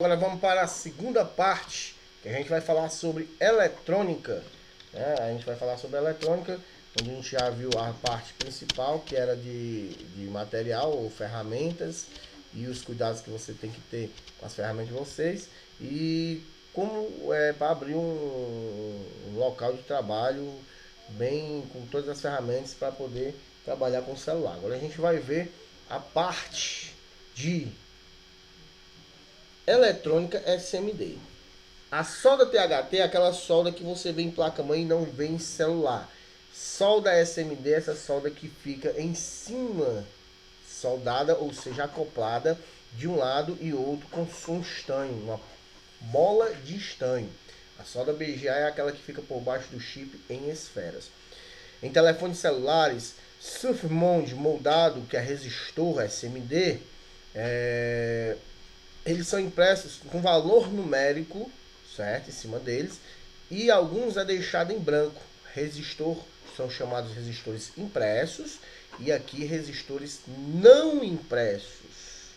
Agora vamos para a segunda parte, que a gente vai falar sobre eletrônica. Né? A gente vai falar sobre eletrônica, onde a gente já viu a parte principal, que era de material ou ferramentas, e os cuidados que você tem que ter com as ferramentas de vocês, e como é para abrir um local de trabalho bem com todas as ferramentas para poder trabalhar com o celular. Agora a gente vai ver a parte de eletrônica SMD. A solda THT é aquela solda que você vê em placa-mãe e não vê em celular. Solda SMD é essa solda que fica em cima, soldada, ou seja, acoplada de um lado e outro com som estanho, uma bola de estanho. A solda BGA é aquela que fica por baixo do chip em esferas. Em telefones celulares, surf mount moldado, que é resistor SMD, eles são impressos com valor numérico, certo, em cima deles, e alguns é deixado em branco. Resistor são chamados resistores impressos e aqui resistores não impressos.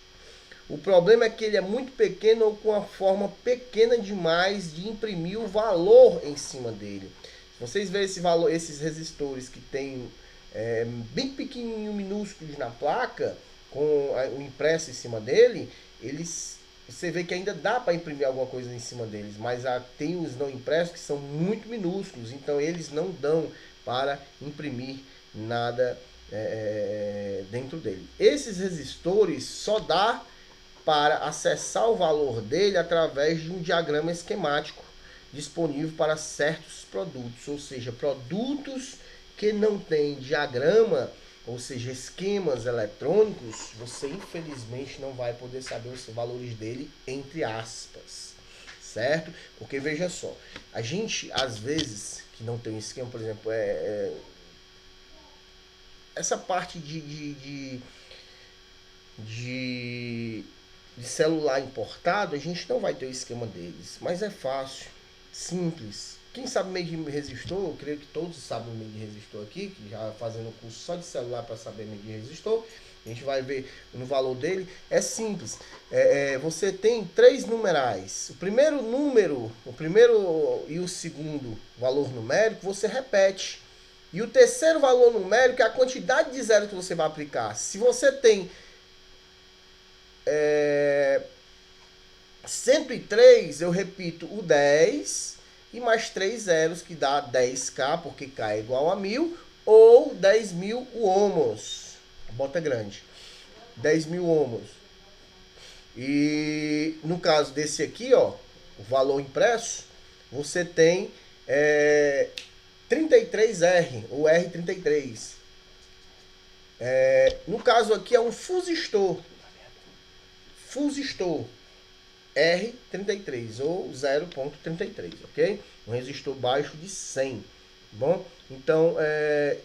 O problema é que ele é muito pequeno ou com a forma pequena demais de imprimir o valor em cima dele. Se vocês verem esse valor, esses resistores que tem bem pequenininho, minúsculos na placa, com o impresso em cima dele, você vê que ainda dá para imprimir alguma coisa em cima deles, mas tem os não impressos que são muito minúsculos, então eles não dão para imprimir nada dentro dele. Esses resistores só dá para acessar o valor dele através de um diagrama esquemático disponível para certos produtos, ou seja, produtos que não tem diagrama, ou seja, esquemas eletrônicos, você infelizmente não vai poder saber os valores dele, entre aspas, certo? Porque veja só, a gente às vezes que não tem um esquema, por exemplo, essa parte de celular importado, a gente não vai ter o esquema deles, mas é fácil, simples. Quem sabe medir resistor, eu creio que todos sabem medir resistor aqui, que já fazendo curso só de celular para saber medir resistor, a gente vai ver no valor dele, é simples. Você tem 3 numerais, o primeiro número, o primeiro e o segundo valor numérico, você repete. E o terceiro valor numérico é a quantidade de zero que você vai aplicar. Se você tem 103, eu repito o 10 e mais 3 zeros, que dá 10K, porque K é igual a 1000, ou 10.000 ohms. A bota é grande. 10.000 ohms. E no caso desse aqui, ó, o valor impresso, você tem 33R, ou R33. No caso aqui é um fusistor. Fusistor R33 ou 0.33, ok? Um resistor baixo de 100, bom? Então,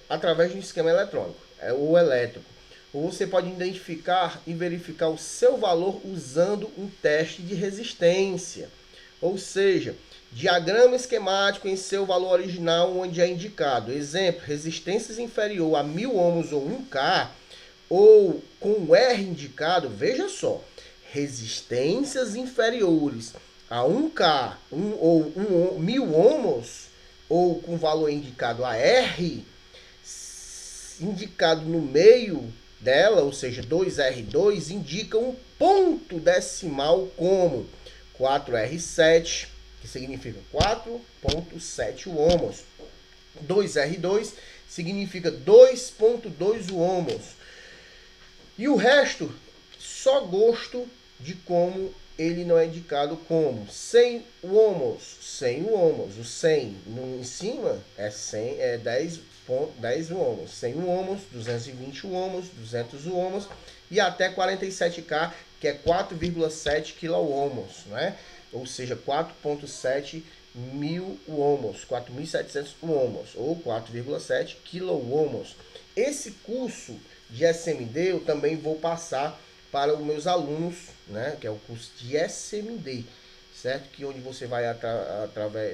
através de um esquema eletrônico, ou elétrico. Ou você pode identificar e verificar o seu valor usando um teste de resistência. Ou seja, diagrama esquemático em seu valor original onde é indicado. Exemplo, resistências inferior a 1000 ohms ou 1K, ou com o R indicado, veja só, resistências inferiores a 1K ou 1000 ohms, ou com valor indicado a R, indicado no meio dela, ou seja, 2R2, indica um ponto decimal como 4R7, que significa 4.7 ohms. 2R2 significa 2.2 ohms. E o resto, só gosto de como ele não é indicado como 100 ohms. 100 ohms. O 100 em cima é 10 ohms. 100 ohms, 220 ohms, 200 ohms e até 47K, que é 4,7 kΩ, né? Ou seja, 4.7 mil ohms, 4.700 ohms ou 4,7 kΩ. Esse curso de SMD eu também vou passar para os meus alunos, né, que é o curso de SMD, certo? Que onde você vai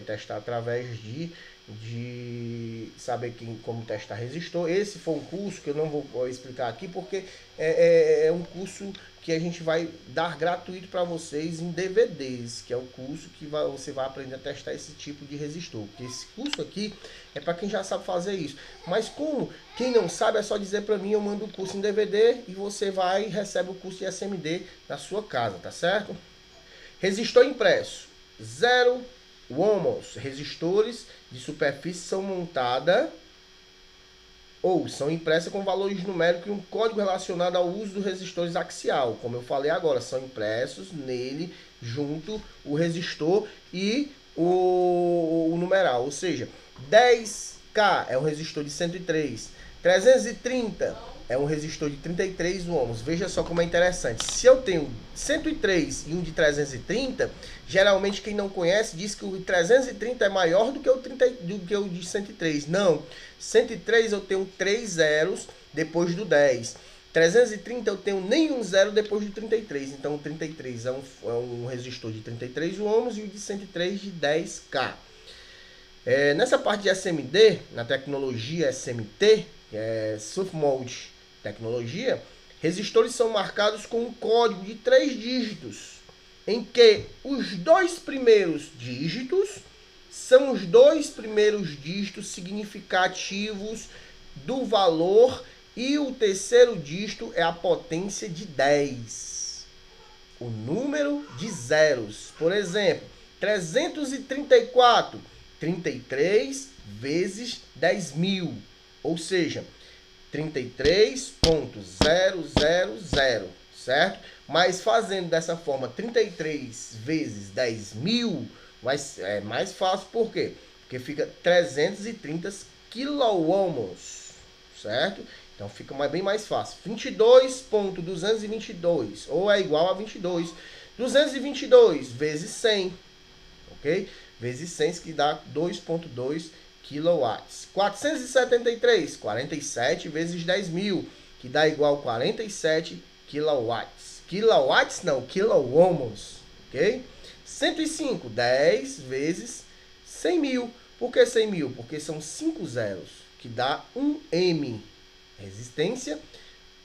testar através de de saber como testar resistor. Esse foi um curso que eu não vou explicar aqui, porque é um curso que a gente vai dar gratuito para vocês em DVDs, que é o curso que você vai aprender a testar esse tipo de resistor. Porque esse curso aqui é para quem já sabe fazer isso. Mas como quem não sabe, é só dizer para mim, eu mando o curso em DVD e você vai e recebe o curso de SMD na sua casa, tá certo? Resistor impresso, 0 ohms. Resistores de superfície são montadas ou são impressas com valores numéricos e um código relacionado ao uso dos resistores axial. Como eu falei agora, são impressos nele junto o resistor e o numeral. Ou seja, 10K é um resistor de 103, 330 é um resistor de 33 ohms. Veja só como é interessante. Se eu tenho 103 e um de 330, geralmente quem não conhece diz que o 330 é maior do que o de 103. Não. 103 eu tenho 3 zeros depois do 10. 330 eu tenho nenhum zero depois do 33. Então o 33 é um resistor de 33 ohms e o de 103 de 10K. Nessa parte de SMD, na tecnologia SMT, que é Surf Mode Tecnologia, resistores são marcados com um código de 3 dígitos, em que os 2 primeiros dígitos são os 2 primeiros dígitos significativos do valor e o terceiro dígito é a potência de 10. O número de zeros. Por exemplo, 334, 33 vezes 10.000, ou seja, 33.000, certo? Mas fazendo dessa forma 33 vezes 10.000 é mais fácil, por quê? Porque fica 330 quiloohms, certo? Então fica bem mais fácil. 22.222, ou é igual a 22. 222 vezes 100, ok? Vezes 100, que dá 2.2 kilowatts. 473, 47 vezes 10.000, que dá igual a 47 kilowatts. Kilowatts não, kiloohms, ok? 105, 10 vezes 100.000. Por que 100.000? Porque são 5 zeros, que dá 1 M. Resistência,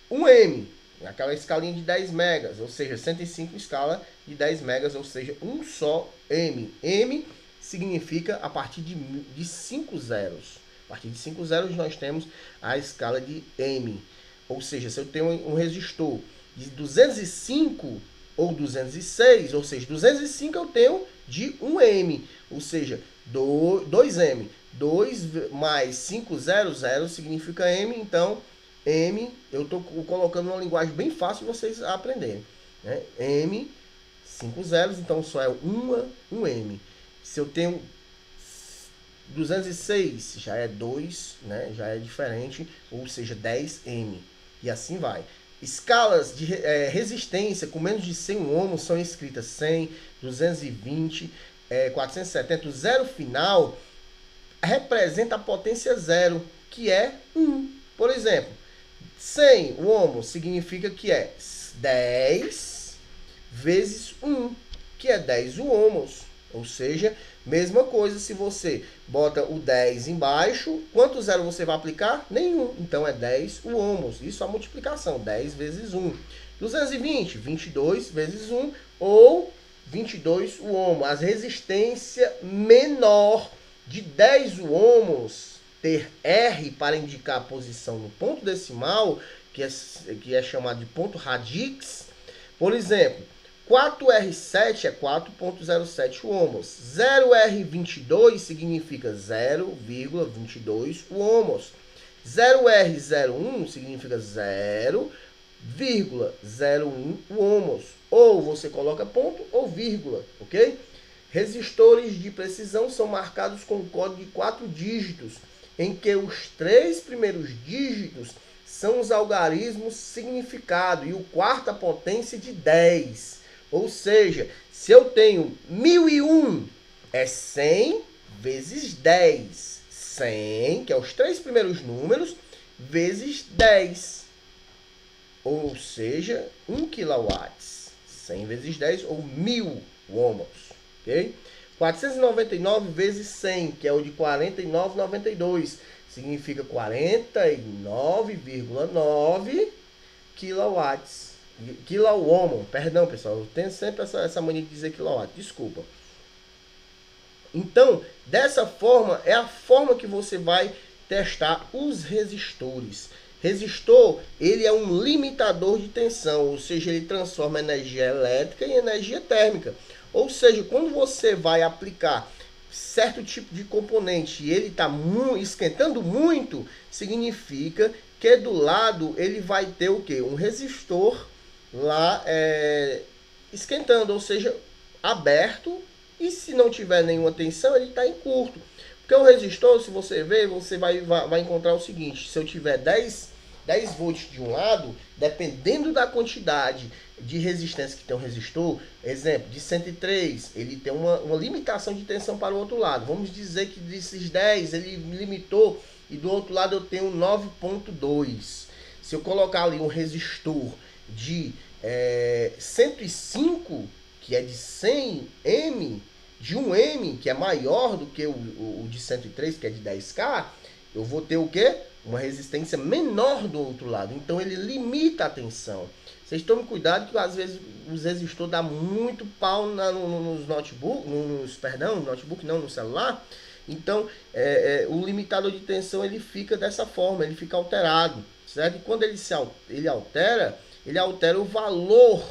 1 M. Aquela escalinha de 10 megas, ou seja, 105 escala de 10 megas, ou seja, um só M. M significa a partir de 5 zeros. A partir de 5 zeros nós temos a escala de M. Ou seja, se eu tenho um resistor de 205 ou 206, ou seja, 205 eu tenho de 1M, ou seja, 2M. 2 mais 500 significa M, então M, eu estou colocando uma linguagem bem fácil de vocês aprenderem. Né? M, 5 zeros, então só é 1M. Se eu tenho 206, já é 2, né? Já é diferente, ou seja, 10M. E assim vai. Escalas de resistência com menos de 100 ohms são escritas 100, 220, 470. O zero final representa a potência zero, que é 1. Por exemplo, 100 ohms significa que é 10 vezes 1, que é 10 ohms. Ou seja, mesma coisa se você bota o 10 embaixo, quanto zero você vai aplicar? Nenhum. Então é 10 ohms. Isso é a multiplicação, 10 vezes 1. 220, 22 vezes 1 ou 22 ohms. A resistência menor de 10 ohms ter R para indicar a posição no ponto decimal, que é chamado de ponto radix. Por exemplo, 4R7 é 4.07 ohms. 0R22 significa 0,22 ohms. 0R01 significa 0,01 ohms. Ou você coloca ponto ou vírgula, ok? Resistores de precisão são marcados com um código de 4 dígitos, em que os 3 primeiros dígitos são os algarismos significado e o quarto a potência de 10. Ou seja, se eu tenho 1001, é 100 vezes 10. 100, que é os 3 primeiros números, vezes 10. Ou seja, 1 kW. 100 vezes 10, ou 1000 ohms. Okay? 499 vezes 100, que é o de 49,92. Significa 49,9 quilowatts. Quiloohm, perdão pessoal, eu tenho sempre essa mania de dizer quilowatt, desculpa. Então, dessa forma, é a forma que você vai testar os resistores. Resistor, ele é um limitador de tensão, ou seja, ele transforma energia elétrica em energia térmica. Ou seja, quando você vai aplicar certo tipo de componente e ele está esquentando muito, significa que do lado ele vai ter o quê? Um resistor lá esquentando, ou seja, aberto, e se não tiver nenhuma tensão, ele está em curto. Porque o resistor, se você ver, você vai encontrar o seguinte: se eu tiver 10 volts de um lado, dependendo da quantidade de resistência que tem um resistor, exemplo, de 103, ele tem uma limitação de tensão para o outro lado. Vamos dizer que desses 10 ele limitou e do outro lado eu tenho 9.2. Se eu colocar ali um resistor de 105, que é de 100 M, de 1 M, que é maior do que o de 103, que é de 10K, eu vou ter o quê? Uma resistência menor do outro lado. Então ele limita a tensão. Vocês tomem cuidado que às vezes os resistores dão muito pau nos notebook, no celular. Então o limitador de tensão ele fica dessa forma, ele fica alterado, certo? E quando ele altera o valor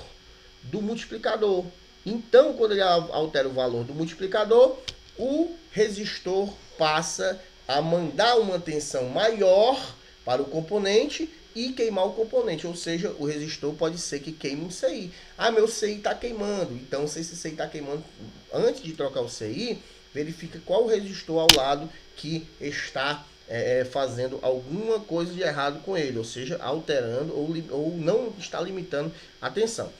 do multiplicador. Então, quando ele altera o valor do multiplicador, o resistor passa a mandar uma tensão maior para o componente e queimar o componente. Ou seja, o resistor pode ser que queime um CI. Ah, meu CI está queimando. Então, se esse CI está queimando, antes de trocar o CI, verifica qual o resistor ao lado que está fazendo alguma coisa de errado com ele. Ou seja, alterando ou não está limitando a tensão.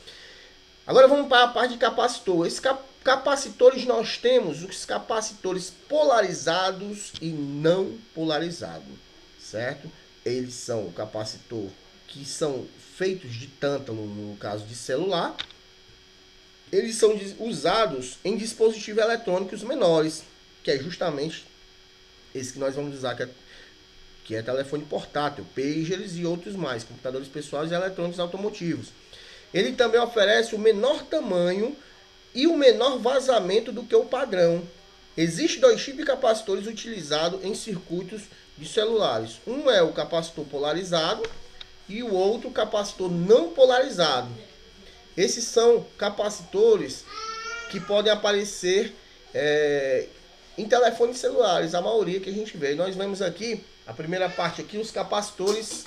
Agora vamos para a parte de capacitor. Esses capacitores, nós temos os capacitores polarizados e não polarizados, certo? Eles são o capacitor que são feitos de tântalo, no caso de celular. Eles são usados em dispositivos eletrônicos menores, que é justamente esse que nós vamos usar, que é telefone portátil, pagers e outros mais, computadores pessoais e eletrônicos automotivos. Ele também oferece o menor tamanho e o menor vazamento do que o padrão. Existem dois tipos de capacitores utilizados em circuitos de celulares. Um é o capacitor polarizado e o outro o capacitor não polarizado. Esses são capacitores que podem aparecer em telefones celulares, a maioria que a gente vê. Nós vemos aqui, a primeira parte aqui, os capacitores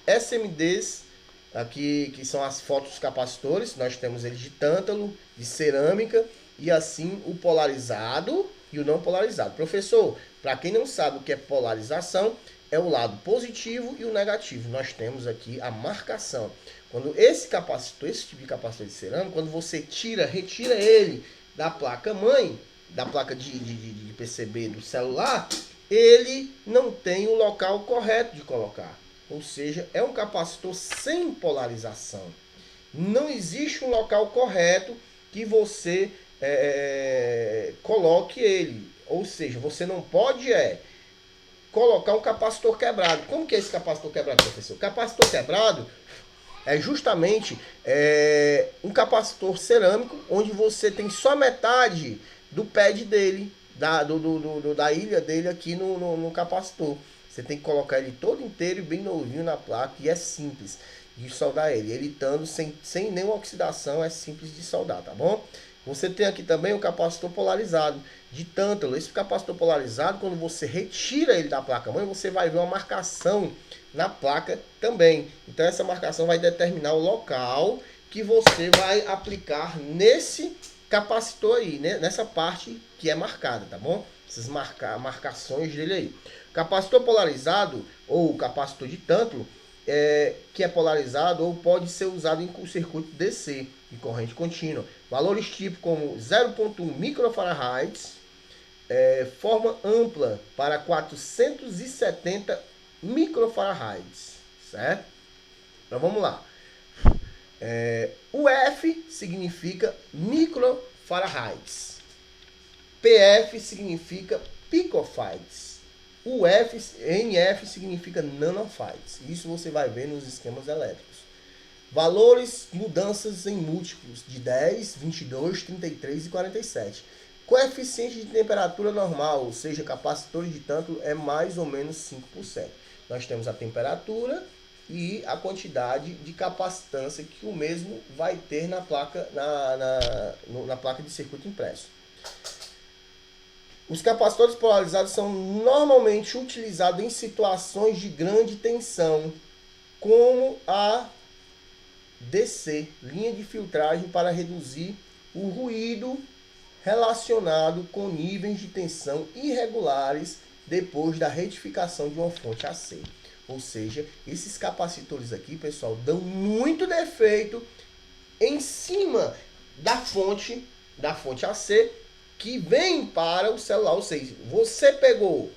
SMDs, aqui que são as fotos dos capacitores. Nós temos eles de tântalo, de cerâmica e assim o polarizado e o não polarizado. Professor, para quem não sabe o que é polarização, é o lado positivo e o negativo. Nós temos aqui a marcação. Quando esse tipo de capacitor de cerâmica, quando você retira ele da placa mãe, da placa de PCB do celular, ele não tem o local correto de colocar. Ou seja, é um capacitor sem polarização. Não existe um local correto que você coloque ele. Ou seja, você não pode colocar um capacitor quebrado. Como que é esse capacitor quebrado, professor? O capacitor quebrado é justamente um capacitor cerâmico onde você tem só metade do pad dele, da ilha dele aqui no capacitor. Você tem que colocar ele todo inteiro e bem novinho na placa, e é simples de soldar ele. Ele estando sem nenhuma oxidação, é simples de soldar, tá bom? Você tem aqui também o capacitor polarizado de tântalo. Esse capacitor polarizado, quando você retira ele da placa-mãe, você vai ver uma marcação na placa também. Então essa marcação vai determinar o local que você vai aplicar nesse capacitor aí, né? Nessa parte que é marcada, tá bom? Essas marcações dele aí. Capacitor polarizado ou capacitor de tântalo, que é polarizado ou pode ser usado em circuito DC de corrente contínua. Valores tipo como 0,1 microfarads, forma ampla para 470 microfarads, certo? Então vamos lá. O F significa microfarads. PF significa picofarads. O NF significa nanofarads. Isso você vai ver nos esquemas elétricos. Valores, mudanças em múltiplos de 10, 22, 33 e 47. Coeficiente de temperatura normal, ou seja, capacitores de tanto é mais ou menos 5%. Nós temos a temperatura e a quantidade de capacitância que o mesmo vai ter na placa, na placa de circuito impresso. Os capacitores polarizados são normalmente utilizados em situações de grande tensão, como a DC, linha de filtragem para reduzir o ruído relacionado com níveis de tensão irregulares depois da retificação de uma fonte AC. Ou seja, esses capacitores aqui, pessoal, dão muito defeito em cima da fonte AC que vem para o celular. Ou seja, você pegou...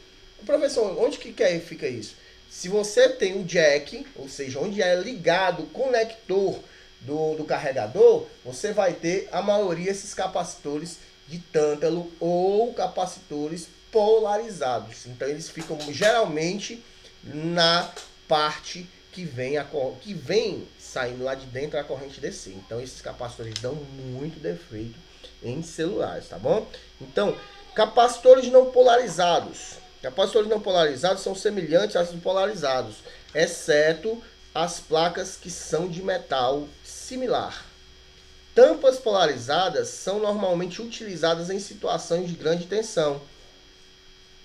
Professor, onde que fica isso? Se você tem o jack, ou seja, onde é ligado o conector do carregador, você vai ter a maioria desses capacitores de tântalo ou capacitores polarizados. Então eles ficam geralmente na parte que vem saindo lá de dentro a corrente DC. Então esses capacitores dão muito defeito em celulares, tá bom? Então, capacitores não polarizados. Capacitores não polarizados são semelhantes aos polarizados, exceto as placas que são de metal similar. Tampas polarizadas são normalmente utilizadas em situações de grande tensão,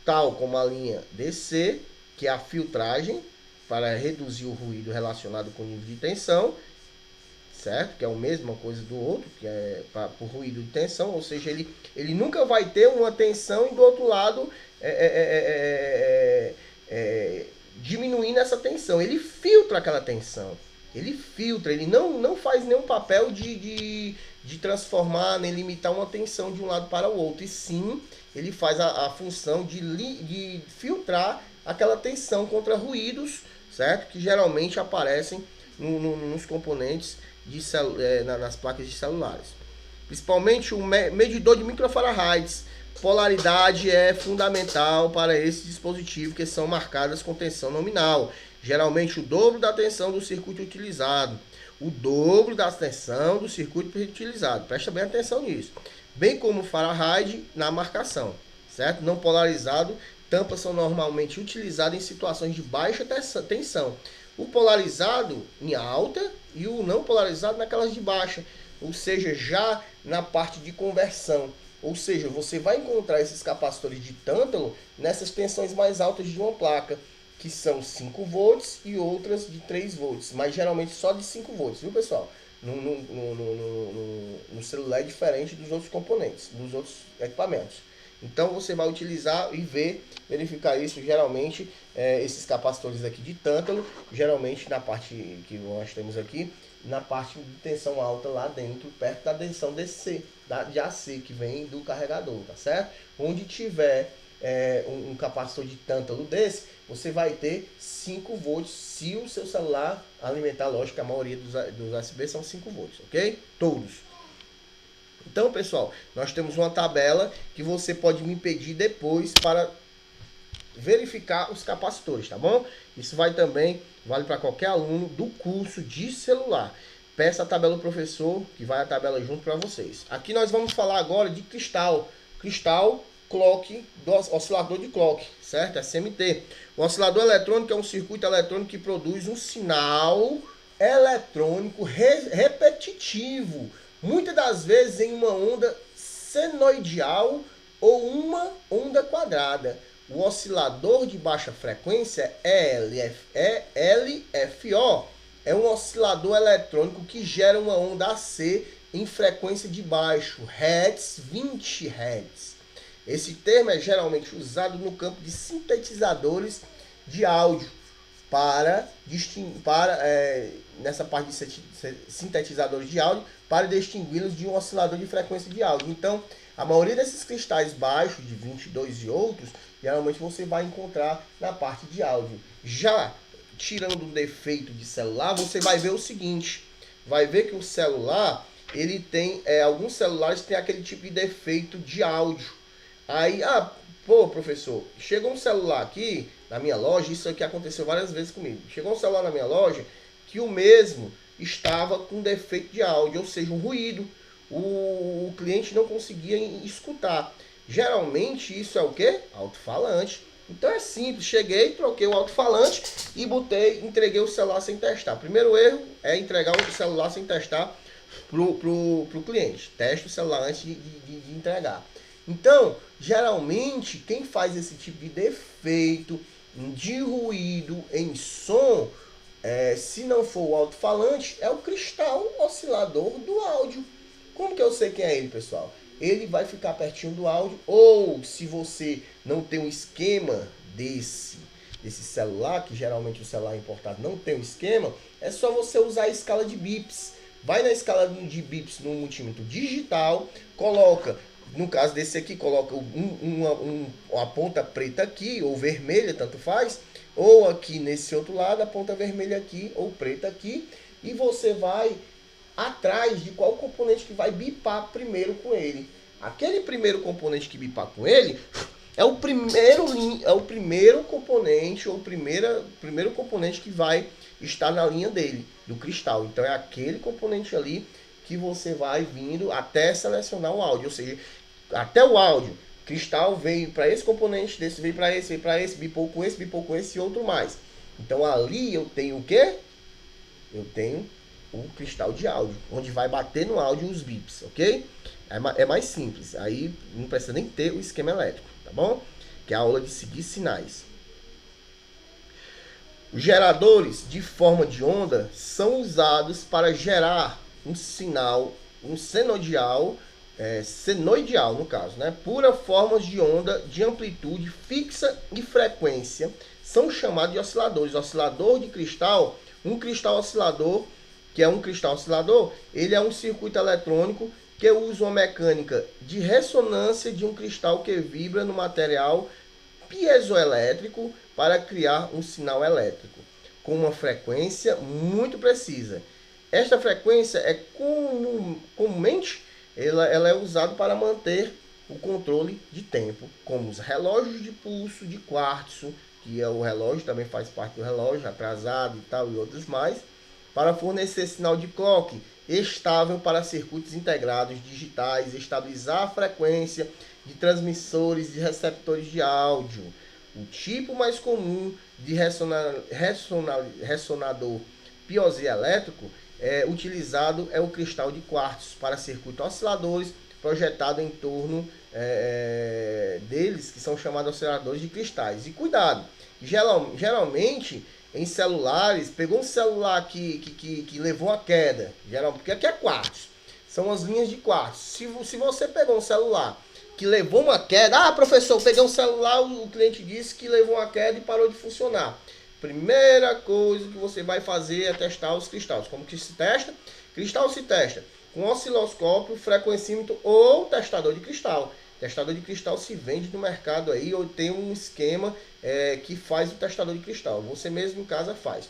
tal como a linha DC, que é a filtragem para reduzir o ruído relacionado com o nível de tensão, certo? Que é a mesma coisa do outro, que é para o ruído de tensão, ou seja, ele nunca vai ter uma tensão e do outro lado diminuindo essa tensão. Ele filtra aquela tensão. Ele não faz nenhum papel de transformar, nem limitar uma tensão de um lado para o outro. E sim, ele faz a função de filtrar aquela tensão contra ruídos, certo? Que geralmente aparecem nos componentes nas placas de celulares. Principalmente o medidor de microfarads. Polaridade é fundamental para esse dispositivo, que são marcadas com tensão nominal. Geralmente o dobro da tensão do circuito utilizado. O dobro da tensão do circuito utilizado. Presta bem atenção nisso. Bem como o Faraday na marcação, certo? Não polarizado, tampas são normalmente utilizadas em situações de baixa tensão. O polarizado em alta e o não polarizado naquelas de baixa. Ou seja, já na parte de conversão. Ou seja, você vai encontrar esses capacitores de tântalo nessas tensões mais altas de uma placa, que são 5 volts e outras de 3 volts, mas geralmente só de 5 volts, viu pessoal? No celular é diferente dos outros componentes, dos outros equipamentos. Então você vai utilizar e verificar isso geralmente, esses capacitores aqui de tântalo, geralmente na parte que nós temos aqui, na parte de tensão alta lá dentro, perto da tensão DC, de AC, que vem do carregador, tá certo? Onde tiver um capacitor de tântalo desse, você vai ter 5 volts se o seu celular alimentar, lógico que a maioria dos USB são 5 volts, ok? Todos. Então, pessoal, nós temos uma tabela que você pode me pedir depois para verificar os capacitores, tá bom? Isso vale para qualquer aluno do curso de celular. Peça a tabela do professor, que vai a tabela junto para vocês. Aqui nós vamos falar agora de cristal clock, do oscilador de clock, certo? SMT. O oscilador eletrônico é um circuito eletrônico que produz um sinal eletrônico repetitivo, muitas das vezes em uma onda senoidal ou uma onda quadrada. O oscilador de baixa frequência LFO é um oscilador eletrônico que gera uma onda AC em frequência de baixo, Hz, 20 Hz. Esse termo é geralmente usado no campo de sintetizadores de áudio nessa parte de sintetizadores de áudio, para distingui-los de um oscilador de frequência de áudio. Então, a maioria desses cristais baixos, de 22 e outros, geralmente você vai encontrar na parte de áudio. Já tirando o defeito de celular, você vai ver o seguinte, vai ver que o celular, ele tem, alguns celulares têm aquele tipo de defeito de áudio. Aí, pô, professor, chegou um celular aqui na minha loja, isso aqui aconteceu várias vezes comigo. Chegou um celular na minha loja que o mesmo estava com defeito de áudio, ou seja, um ruído. O cliente não conseguia escutar. Geralmente isso é o quê? Alto-falante. Então é simples, cheguei, troquei o alto-falante e entreguei o celular sem testar. Primeiro erro é entregar o celular sem testar pro cliente. Teste o celular antes de entregar. Então, geralmente, quem faz esse tipo de defeito, de ruído em som, se não for o alto-falante, é o cristal oscilador do áudio. Como que eu sei quem é ele, pessoal? Ele vai ficar pertinho do áudio, ou se você não tem um esquema desse celular, que geralmente o celular importado não tem um esquema, é só você usar a escala de bips. Vai na escala de bips no multímetro digital, coloca, no caso desse aqui, coloca uma ponta preta aqui, ou vermelha, tanto faz, ou aqui nesse outro lado, a ponta vermelha aqui, ou preta aqui, e você vai atrás de qual componente que vai bipar primeiro com ele. Aquele primeiro componente que bipar com ele é o primeiro componente, ou primeiro componente que vai estar na linha dele, do cristal. Então é aquele componente ali que você vai vindo até selecionar o áudio, ou seja, até o áudio. Cristal veio para esse componente, desse veio para esse, bipou com esse e outro mais. Então ali eu tenho o quê? Eu tenho o cristal de áudio, onde vai bater no áudio os bips, ok? É mais simples, aí não precisa nem ter o esquema elétrico, tá bom? Que é a aula de seguir sinais. Os geradores de forma de onda são usados para gerar um sinal, um senoidal no caso, né? Pura formas de onda de amplitude fixa e frequência são chamados de osciladores. Oscilador de cristal, um cristal oscilador, que é um cristal oscilador, ele é um circuito eletrônico que usa uma mecânica de ressonância de um cristal que vibra no material piezoelétrico para criar um sinal elétrico com uma frequência muito precisa. Esta frequência é comumente ela é usada para manter o controle de tempo, como os relógios de pulso de quartzo, que é o relógio, também faz parte do relógio, atrasado e tal, e outros mais, para fornecer sinal de clock estável para circuitos integrados digitais, estabilizar a frequência de transmissores e receptores de áudio. O tipo mais comum de ressonador piezoelétrico utilizado é o cristal de quartzo para circuitos osciladores projetado em torno deles, que são chamados osciladores de cristais. E cuidado, geralmente em celulares, pegou um celular que levou a queda, porque aqui é quartzo, são as linhas de quartzo. Se você pegou um celular que levou uma queda, professor, peguei um celular, o cliente disse que levou uma queda e parou de funcionar. Primeira coisa que você vai fazer é testar os cristais. Como que se testa? Cristal se testa com osciloscópio, frequencímetro ou testador de cristal. Testador de cristal se vende no mercado aí, ou tem um esquema que faz o testador de cristal. Você mesmo em casa faz.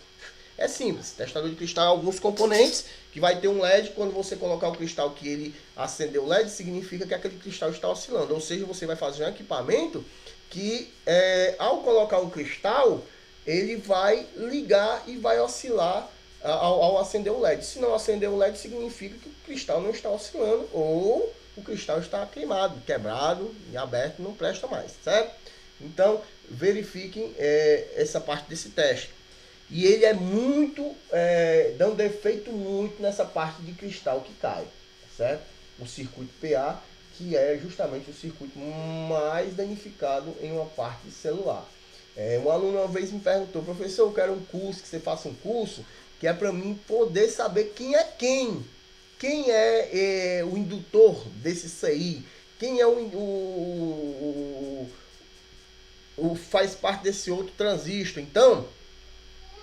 É simples, testador de cristal, alguns componentes, que vai ter um LED, quando você colocar o cristal que ele acendeu o LED, significa que aquele cristal está oscilando. Ou seja, você vai fazer um equipamento que, ao colocar um cristal, ele vai ligar e vai oscilar ao acender o LED. Se não acender o LED, significa que o cristal não está oscilando, ou o cristal está queimado, quebrado e aberto, não presta mais, certo? Então, verifiquem essa parte desse teste. E ele é muito, dá um defeito muito nessa parte de cristal que cai, certo? O circuito PA, que é justamente o circuito mais danificado em uma parte celular. Um aluno uma vez me perguntou: professor, eu quero um curso, que você faça um curso, que é para mim poder saber quem é quem. Quem é o indutor desse CI? Quem é faz parte desse outro transistor? Então,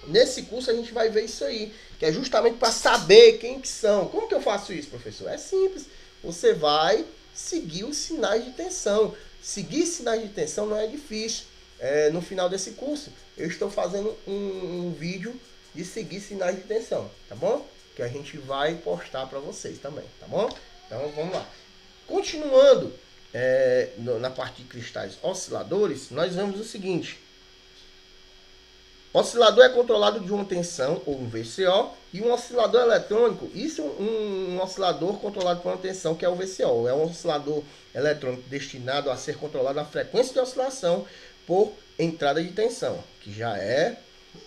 nesse curso a gente vai ver isso aí, que é justamente para saber quem que são. Como que eu faço isso, professor? É simples. Você vai seguir os sinais de tensão. Seguir sinais de tensão não é difícil. No final desse curso, eu estou fazendo um vídeo de seguir sinais de tensão, tá bom? Que a gente vai postar para vocês também, tá bom? Então, vamos lá. Continuando na parte de cristais osciladores, nós vemos o seguinte. O oscilador é controlado de uma tensão, ou um VCO, e um oscilador eletrônico, isso é um oscilador controlado por uma tensão, que é o VCO. É um oscilador eletrônico destinado a ser controlado a frequência de oscilação por entrada de tensão, que já é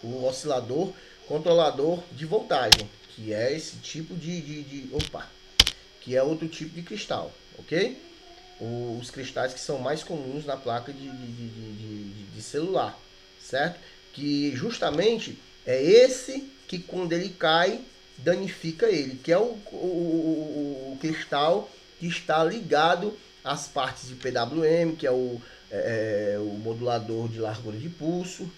o oscilador controlador de voltagem, que é esse tipo que é outro tipo de cristal, ok? Os cristais que são mais comuns na placa de celular, certo? Que justamente é esse que quando ele cai, danifica ele, que é o cristal que está ligado às partes de PWM, que é o modulador de largura de pulso,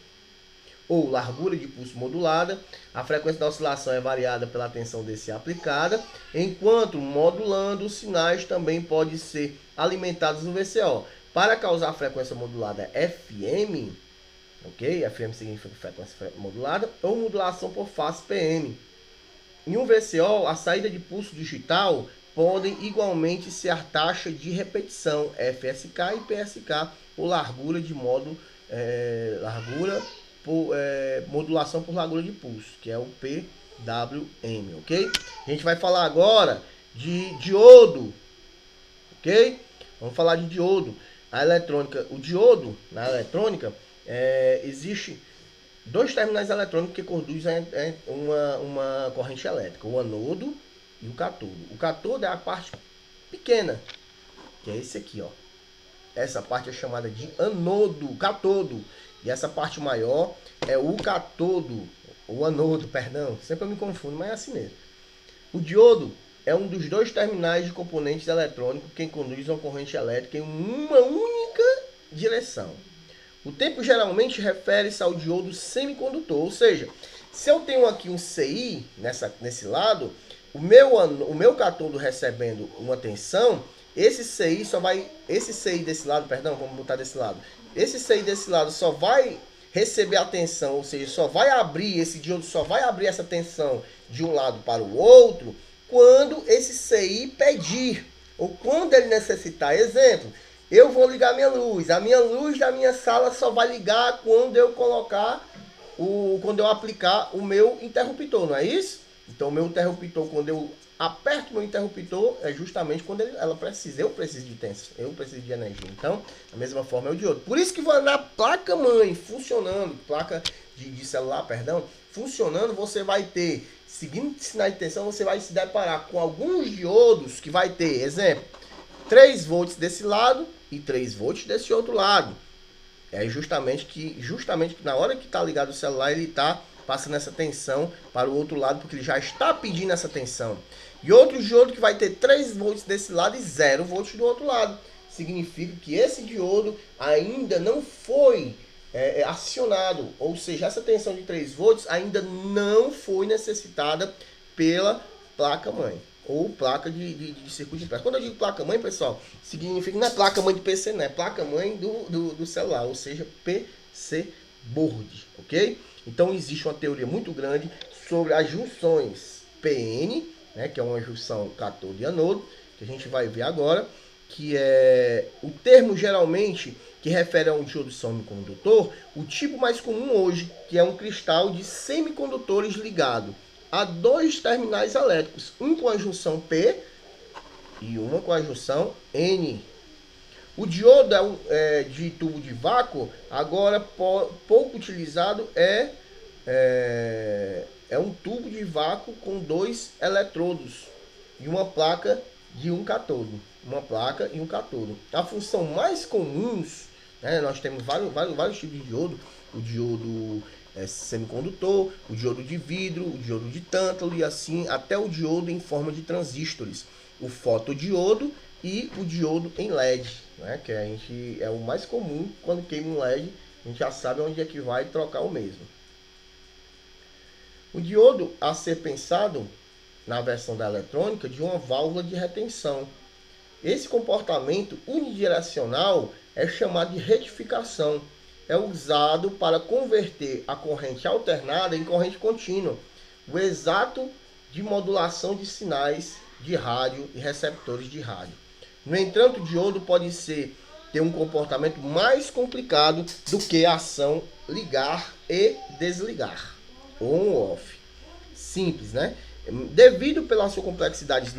ou largura de pulso modulada. A frequência da oscilação é variada pela tensão DC aplicada, enquanto modulando os sinais também pode ser alimentados no VCO. Para causar a frequência modulada FM, ok? FM significa frequência modulada, ou modulação por fase PM. Em um VCO, a saída de pulso digital podem igualmente ser a taxa de repetição, FSK e PSK, ou largura de módulo, modulação por largura de pulso, que é o PWM, ok? A gente vai falar agora de diodo, ok? Vamos falar de diodo. A eletrônica, o diodo na eletrônica, existe dois terminais eletrônicos que conduzem uma corrente elétrica, o anodo e o catodo. O catodo é a parte pequena, que é esse aqui, ó. Essa parte é chamada de anodo, catodo. E essa parte maior é o catodo, o anodo, perdão. Sempre eu me confundo, mas é assim mesmo. O diodo é um dos dois terminais de componentes eletrônicos que conduzem uma corrente elétrica em uma única direção. O tempo geralmente refere-se ao diodo semicondutor, ou seja, se eu tenho aqui um CI nesse lado, o meu catodo recebendo uma tensão, esse CI desse lado, perdão, vamos botar desse lado. Esse CI desse lado só vai receber a tensão, ou seja, esse diodo só vai abrir essa tensão de um lado para o outro quando esse CI pedir, ou quando ele necessitar. Exemplo, eu vou ligar minha luz. A minha luz da minha sala só vai ligar quando eu quando eu aplicar o meu interruptor, não é isso? Então, o meu interruptor, quando eu aperto o meu interruptor, é justamente quando eu preciso de tensão, eu preciso de energia. Então, da mesma forma é o diodo. Por isso que na placa-mãe funcionando, placa de celular, perdão, funcionando, você vai ter, seguindo sinais de tensão, você vai se deparar com alguns diodos que vai ter, exemplo, 3 volts desse lado e 3 volts desse outro lado. É justamente que na hora que está ligado o celular, ele está passando essa tensão para o outro lado, porque ele já está pedindo essa tensão. E outro diodo que vai ter 3 volts desse lado e 0 volts do outro lado. Significa que esse diodo ainda não foi acionado, ou seja, essa tensão de 3 volts ainda não foi necessitada pela placa-mãe, ou placa de circuito de pressa. Quando eu digo placa-mãe, pessoal, significa que não é placa-mãe de PC, não é placa-mãe do celular, ou seja, PC board, ok? Então existe uma teoria muito grande sobre as junções PN, né, que é uma junção catodo e anodo, que a gente vai ver agora, que é o termo geralmente que refere a um diodo semicondutor, o tipo mais comum hoje, que é um cristal de semicondutores ligado a 2 terminais elétricos, um com a junção P e uma com a junção N. O diodo de tubo de vácuo, agora pouco utilizado, é um tubo de vácuo com 2 eletrodos e uma placa de um catodo. Uma placa e um catodo. A função mais comuns, né, nós temos vários tipos de diodo. O diodo semicondutor, o diodo de vidro, o diodo de tântalo e assim até o diodo em forma de transistores. O fotodiodo e o diodo em LED, né, que é o mais comum. Quando queima um LED, a gente já sabe onde é que vai trocar o mesmo. O diodo a ser pensado na versão da eletrônica de uma válvula de retenção. Esse comportamento unidirecional é chamado de retificação. É usado para converter a corrente alternada em corrente contínua. O exato de modulação de sinais de rádio e receptores de rádio. No entanto, o diodo pode ter um comportamento mais complicado do que a ação ligar e desligar, on ou off. Simples, né? Devido pela sua complexidade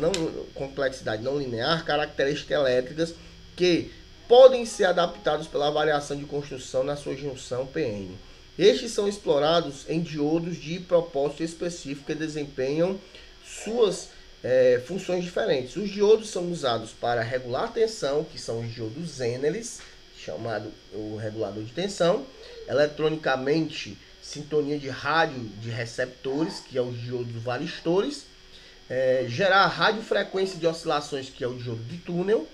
não linear, características elétricas que podem ser adaptados pela variação de construção na sua junção PN. Estes são explorados em diodos de propósito específico que desempenham suas funções diferentes. Os diodos são usados para regular a tensão, que são os diodos Zener, chamado o regulador de tensão, eletronicamente sintonia de rádio de receptores, que é o diodo varistores, gerar radiofrequência de oscilações, que é o diodo de túnel,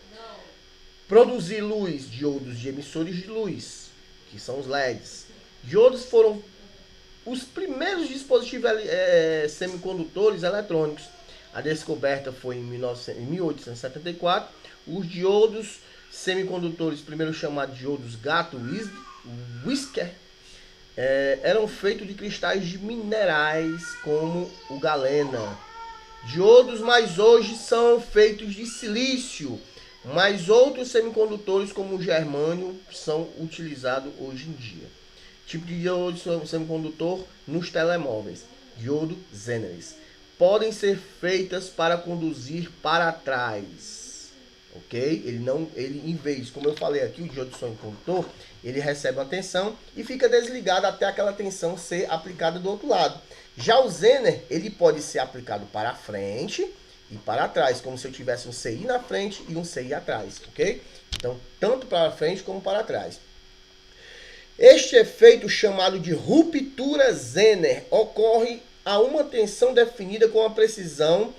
produzir luz, diodos de emissores de luz, que são os LEDs. Diodos foram os primeiros dispositivos semicondutores eletrônicos. A descoberta foi em 1874. Os diodos semicondutores, primeiro chamados diodos Gato-Whisker, eram feitos de cristais de minerais como o galena. Diodos mais hoje são feitos de silício, mas outros semicondutores como o germânio são utilizados hoje em dia. Tipo de diodo semicondutor nos telemóveis, diodo Zener, podem ser feitas para conduzir para trás, ok? Ele em vez, como eu falei aqui, o diodo semicondutor, ele recebe uma tensão e fica desligado até aquela tensão ser aplicada do outro lado. Já o Zener, ele pode ser aplicado para frente e para trás, como se eu tivesse um CI na frente e um CI atrás, ok? Então, tanto para frente como para trás. Este efeito, chamado de ruptura Zener, ocorre a uma tensão definida com a precisão,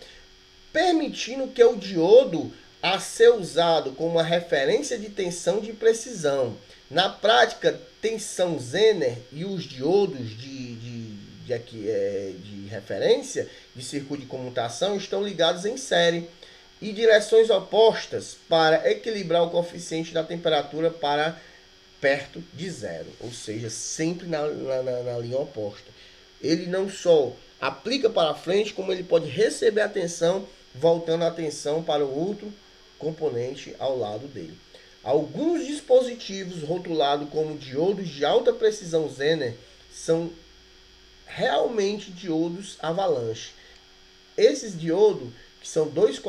permitindo que o diodo a ser usado como uma referência de tensão de precisão. Na prática, tensão Zener e os diodos de referência de circuito de comutação estão ligados em série e direções opostas para equilibrar o coeficiente da temperatura para perto de zero, ou seja, sempre na linha oposta. Ele não só aplica para frente, como ele pode receber a tensão, voltando a tensão para o outro componente ao lado dele. Alguns dispositivos rotulados como diodos de alta precisão Zener são realmente diodos avalanche. Esses diodos, que são dois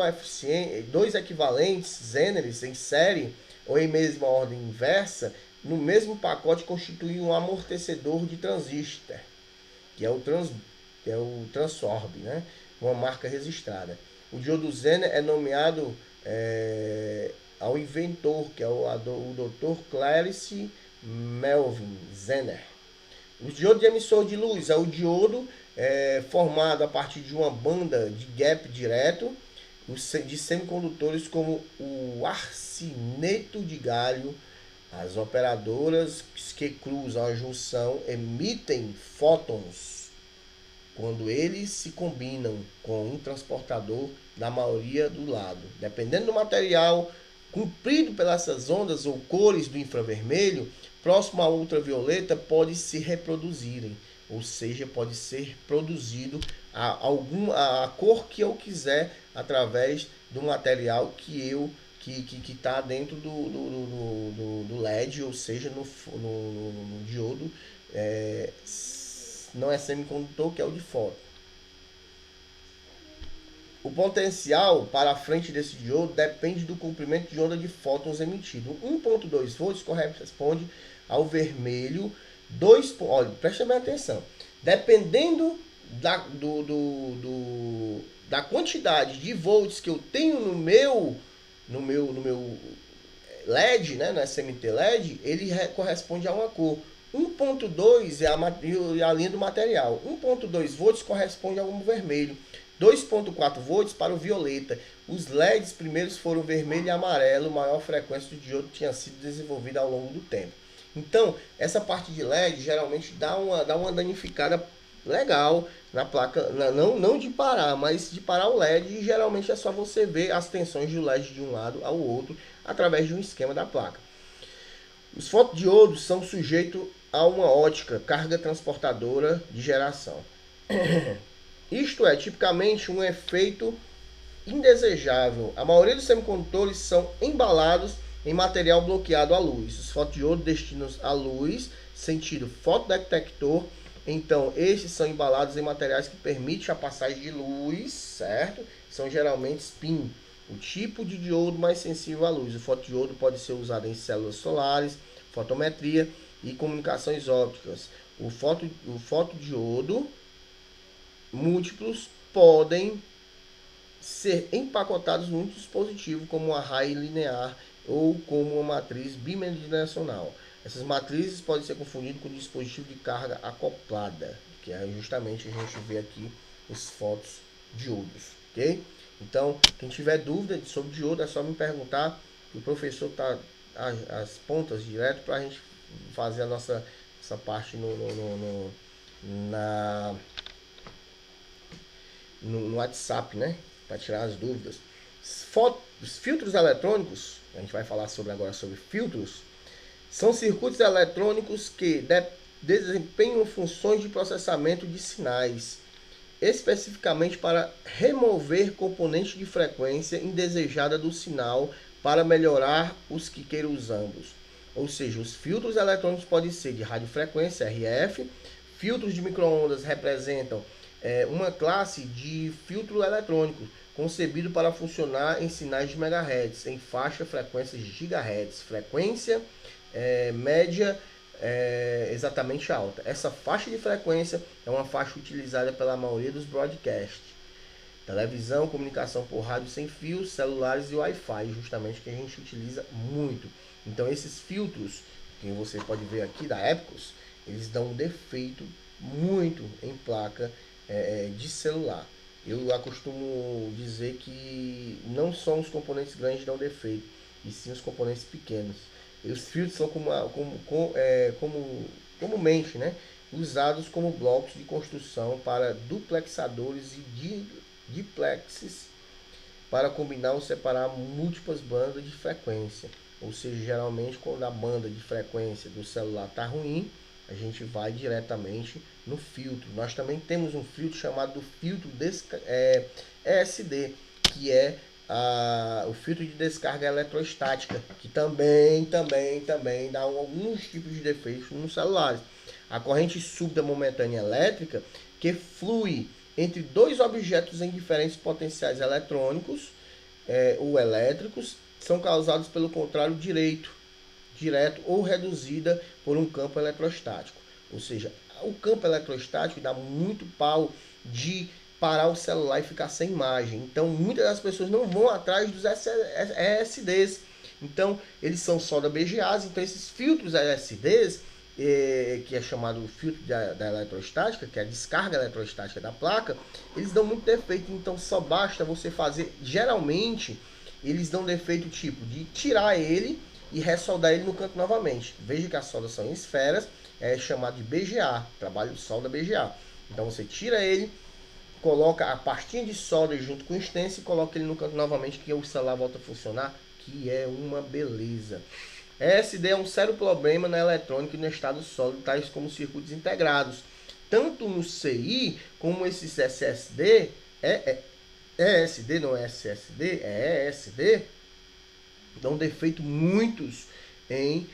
equivalentes Zeneres em série ou em mesma ordem inversa, no mesmo pacote constituem um amortecedor de transistor, que é o Transorb, né? Uma marca registrada. O diodo Zener é nomeado ao inventor, que é o Dr. Clarence Melvin Zener. O diodo de emissor de luz é o diodo formado a partir de uma banda de gap direto de semicondutores como o arseneto de galho. As operadoras que cruzam a junção emitem fótons quando eles se combinam com um transportador da maioria do lado. Dependendo do material comprido pelas ondas ou cores do infravermelho, próximo à ultravioleta, pode se reproduzirem, ou seja, pode ser produzido a cor que eu quiser através do material que está dentro do LED, ou seja, no diodo, não é semicondutor, que é o de fóton. O potencial para a frente desse diodo depende do comprimento de onda de fótons emitido. 1.2 volts corresponde ao vermelho. Olha, preste bem atenção. Dependendo da quantidade de volts que eu tenho no meu LED, né, no SMT LED, ele corresponde a uma cor. 1.2 é a linha do material. 1.2 volts corresponde ao vermelho. 2.4 volts para o violeta. Os LEDs primeiros foram vermelho e amarelo. Maior frequência do diodo tinha sido desenvolvida ao longo do tempo. Então, essa parte de LED geralmente dá uma danificada legal na placa, não de parar, mas de parar o LED. E geralmente é só você ver as tensões do LED de um lado ao outro através de um esquema da placa. Os fotodiodos são sujeitos a uma ótica carga transportadora de geração. Isto é tipicamente um efeito indesejável. A maioria dos semicondutores são embalados em material bloqueado à luz. Os fotodiodos destinados à luz, sentido fotodetector. Então, esses são embalados em materiais que permitem a passagem de luz, certo? São geralmente spin, o tipo de diodo mais sensível à luz. O fotodiodo pode ser usado em células solares, fotometria e comunicações ópticas. O fotodiodo múltiplos podem ser empacotados num dispositivo como uma raio linear ou como uma matriz bidimensional. Essas matrizes podem ser confundidas com dispositivo de carga acoplada, que é justamente a gente vê aqui os fotodiodos, ok? Então, quem tiver dúvida sobre diodo é só me perguntar, que o professor tá as pontas direto para a gente fazer a nossa essa parte no WhatsApp, né? Para tirar as dúvidas. Os filtros eletrônicos, a gente vai falar agora sobre filtros, são circuitos eletrônicos que desempenham funções de processamento de sinais, especificamente para remover componentes de frequência indesejada do sinal para melhorar os que queiram usá-los. Ou seja, os filtros eletrônicos podem ser de radiofrequência, RF. Filtros de microondas representam uma classe de filtro eletrônico concebido para funcionar em sinais de megahertz, em faixa frequência de gigahertz, frequência média exatamente alta. Essa faixa de frequência é uma faixa utilizada pela maioria dos broadcasts, televisão, comunicação por rádio sem fio, celulares e Wi-Fi, justamente que a gente utiliza muito. Então esses filtros, que você pode ver aqui da Epicus, eles dão um defeito muito em placa de celular. Eu acostumo dizer que não são os componentes grandes que dão defeito, e sim os componentes pequenos. E os filtros são comumente, né, usados como blocos de construção para duplexadores e diplexes para combinar ou separar múltiplas bandas de frequência. Ou seja, geralmente quando a banda de frequência do celular está ruim, a gente vai diretamente no filtro. Nós também temos um filtro chamado filtro ESD, que é o filtro de descarga eletrostática, que também dá alguns tipos de defeitos nos celulares. A corrente súbita momentânea elétrica que flui entre dois objetos em diferentes potenciais eletrônicos ou elétricos são causados pelo contrário direto ou reduzida por um campo eletrostático. Ou seja, o campo eletrostático dá muito pau de parar o celular e ficar sem imagem. Então, muitas das pessoas não vão atrás dos ESDs. Então, eles são solda BGAs. Então, esses filtros ESDs, que é chamado filtro da eletrostática, que é a descarga eletrostática da placa, eles dão muito defeito. Então, só basta você fazer. Geralmente, eles dão defeito tipo de tirar ele e ressoldar ele no canto novamente. Veja que as soldas são em esferas, é chamado de BGA, trabalho de solda BGA. Então você tira ele, coloca a pastinha de solda junto com o extenso e coloca ele no canto novamente, que o celular volta a funcionar, que é uma beleza. ESD é um sério problema na eletrônica e no estado sólido, tais como circuitos integrados. Tanto no CI como esses SSD, ESD não é SSD, é ESD, dão defeito muitos em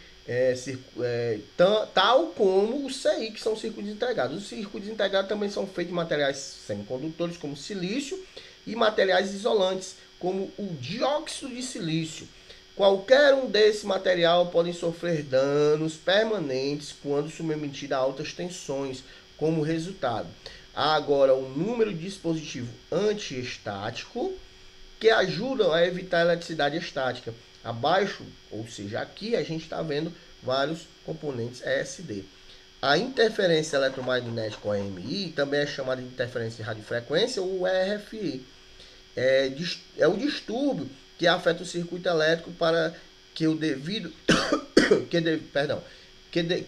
tal como o CI, que são circuitos integrados. Os circuitos integrados também são feitos de materiais semicondutores, como silício, e materiais isolantes, como o dióxido de silício. Qualquer um desse material podem sofrer danos permanentes quando submetido a altas tensões, como resultado. Há agora um número de dispositivo antiestático que ajudam a evitar a eletricidade estática. Abaixo, ou seja, aqui a gente está vendo vários componentes ESD. A interferência eletromagnética, ou EMI, também é chamada de interferência de radiofrequência, ou RFI. É o distúrbio que afeta o circuito elétrico para que o devido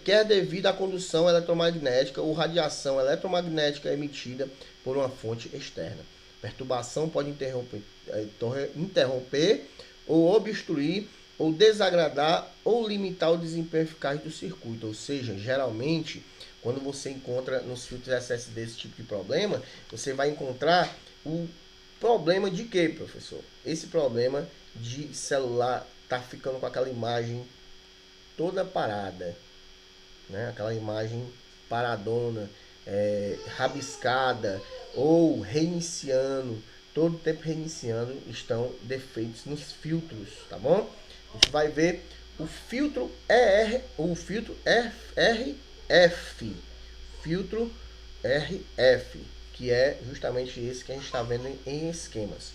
quer devido à condução eletromagnética ou radiação eletromagnética emitida por uma fonte externa. Perturbação pode interromper ou obstruir, ou desagradar, ou limitar o desempenho eficaz do circuito. Ou seja, geralmente, quando você encontra nos filtros SSD esse tipo de problema, você vai encontrar Problema de quê, professor? Esse problema de celular tá ficando com aquela imagem toda parada, né? Aquela imagem paradona, rabiscada ou reiniciando, todo tempo reiniciando, estão defeitos nos filtros, tá bom? A gente vai ver o filtro RF, filtro RF, que é justamente esse que a gente está vendo em esquemas.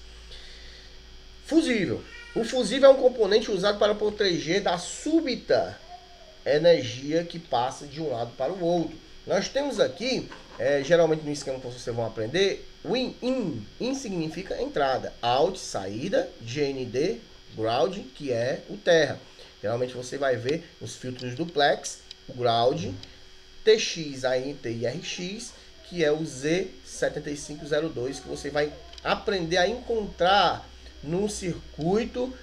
Fusível. O fusível é um componente usado para proteger da súbita energia que passa de um lado para o outro. Nós temos aqui, geralmente no esquema que vocês vão aprender, o in significa entrada, out, saída, GND, ground, que é o terra. Geralmente você vai ver os filtros duplex, o ground, TX, ANT e RX, que é o Z7502, que você vai aprender a encontrar no circuito,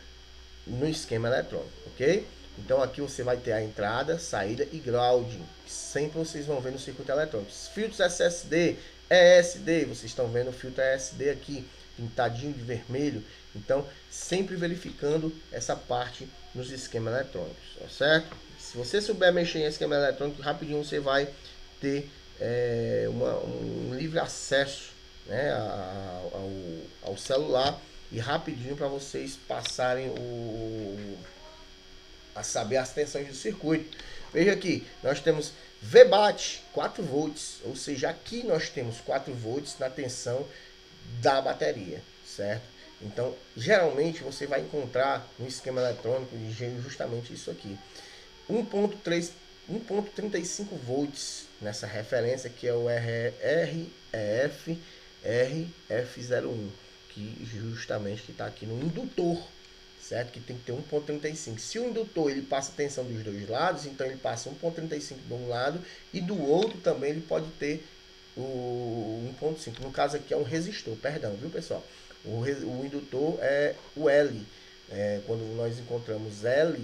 no esquema eletrônico, ok? Então aqui você vai ter a entrada, saída e grounding, sempre vocês vão ver no circuito eletrônico. Os filtros SSD, ESD, vocês estão vendo o filtro ESD aqui, pintadinho de vermelho. Então, sempre verificando essa parte nos esquemas eletrônicos, tá certo? Se você souber mexer em esquema eletrônico, rapidinho você vai ter um livre acesso, né, ao celular, e rapidinho para vocês passarem a saber as tensões do circuito. Veja aqui, nós temos VBAT 4 volts, ou seja, aqui nós temos 4 volts na tensão da bateria, certo? Então, geralmente você vai encontrar no esquema eletrônico justamente isso aqui. 1.35 volts nessa referência, que é o RF01, que justamente que está aqui no indutor, certo? Que tem que ter 1.35. Se o indutor ele passa tensão dos dois lados, então ele passa 1.35 de um lado e do outro também ele pode ter o 1.5. No caso aqui é um resistor, perdão, viu pessoal? O indutor é o L. Quando nós encontramos L,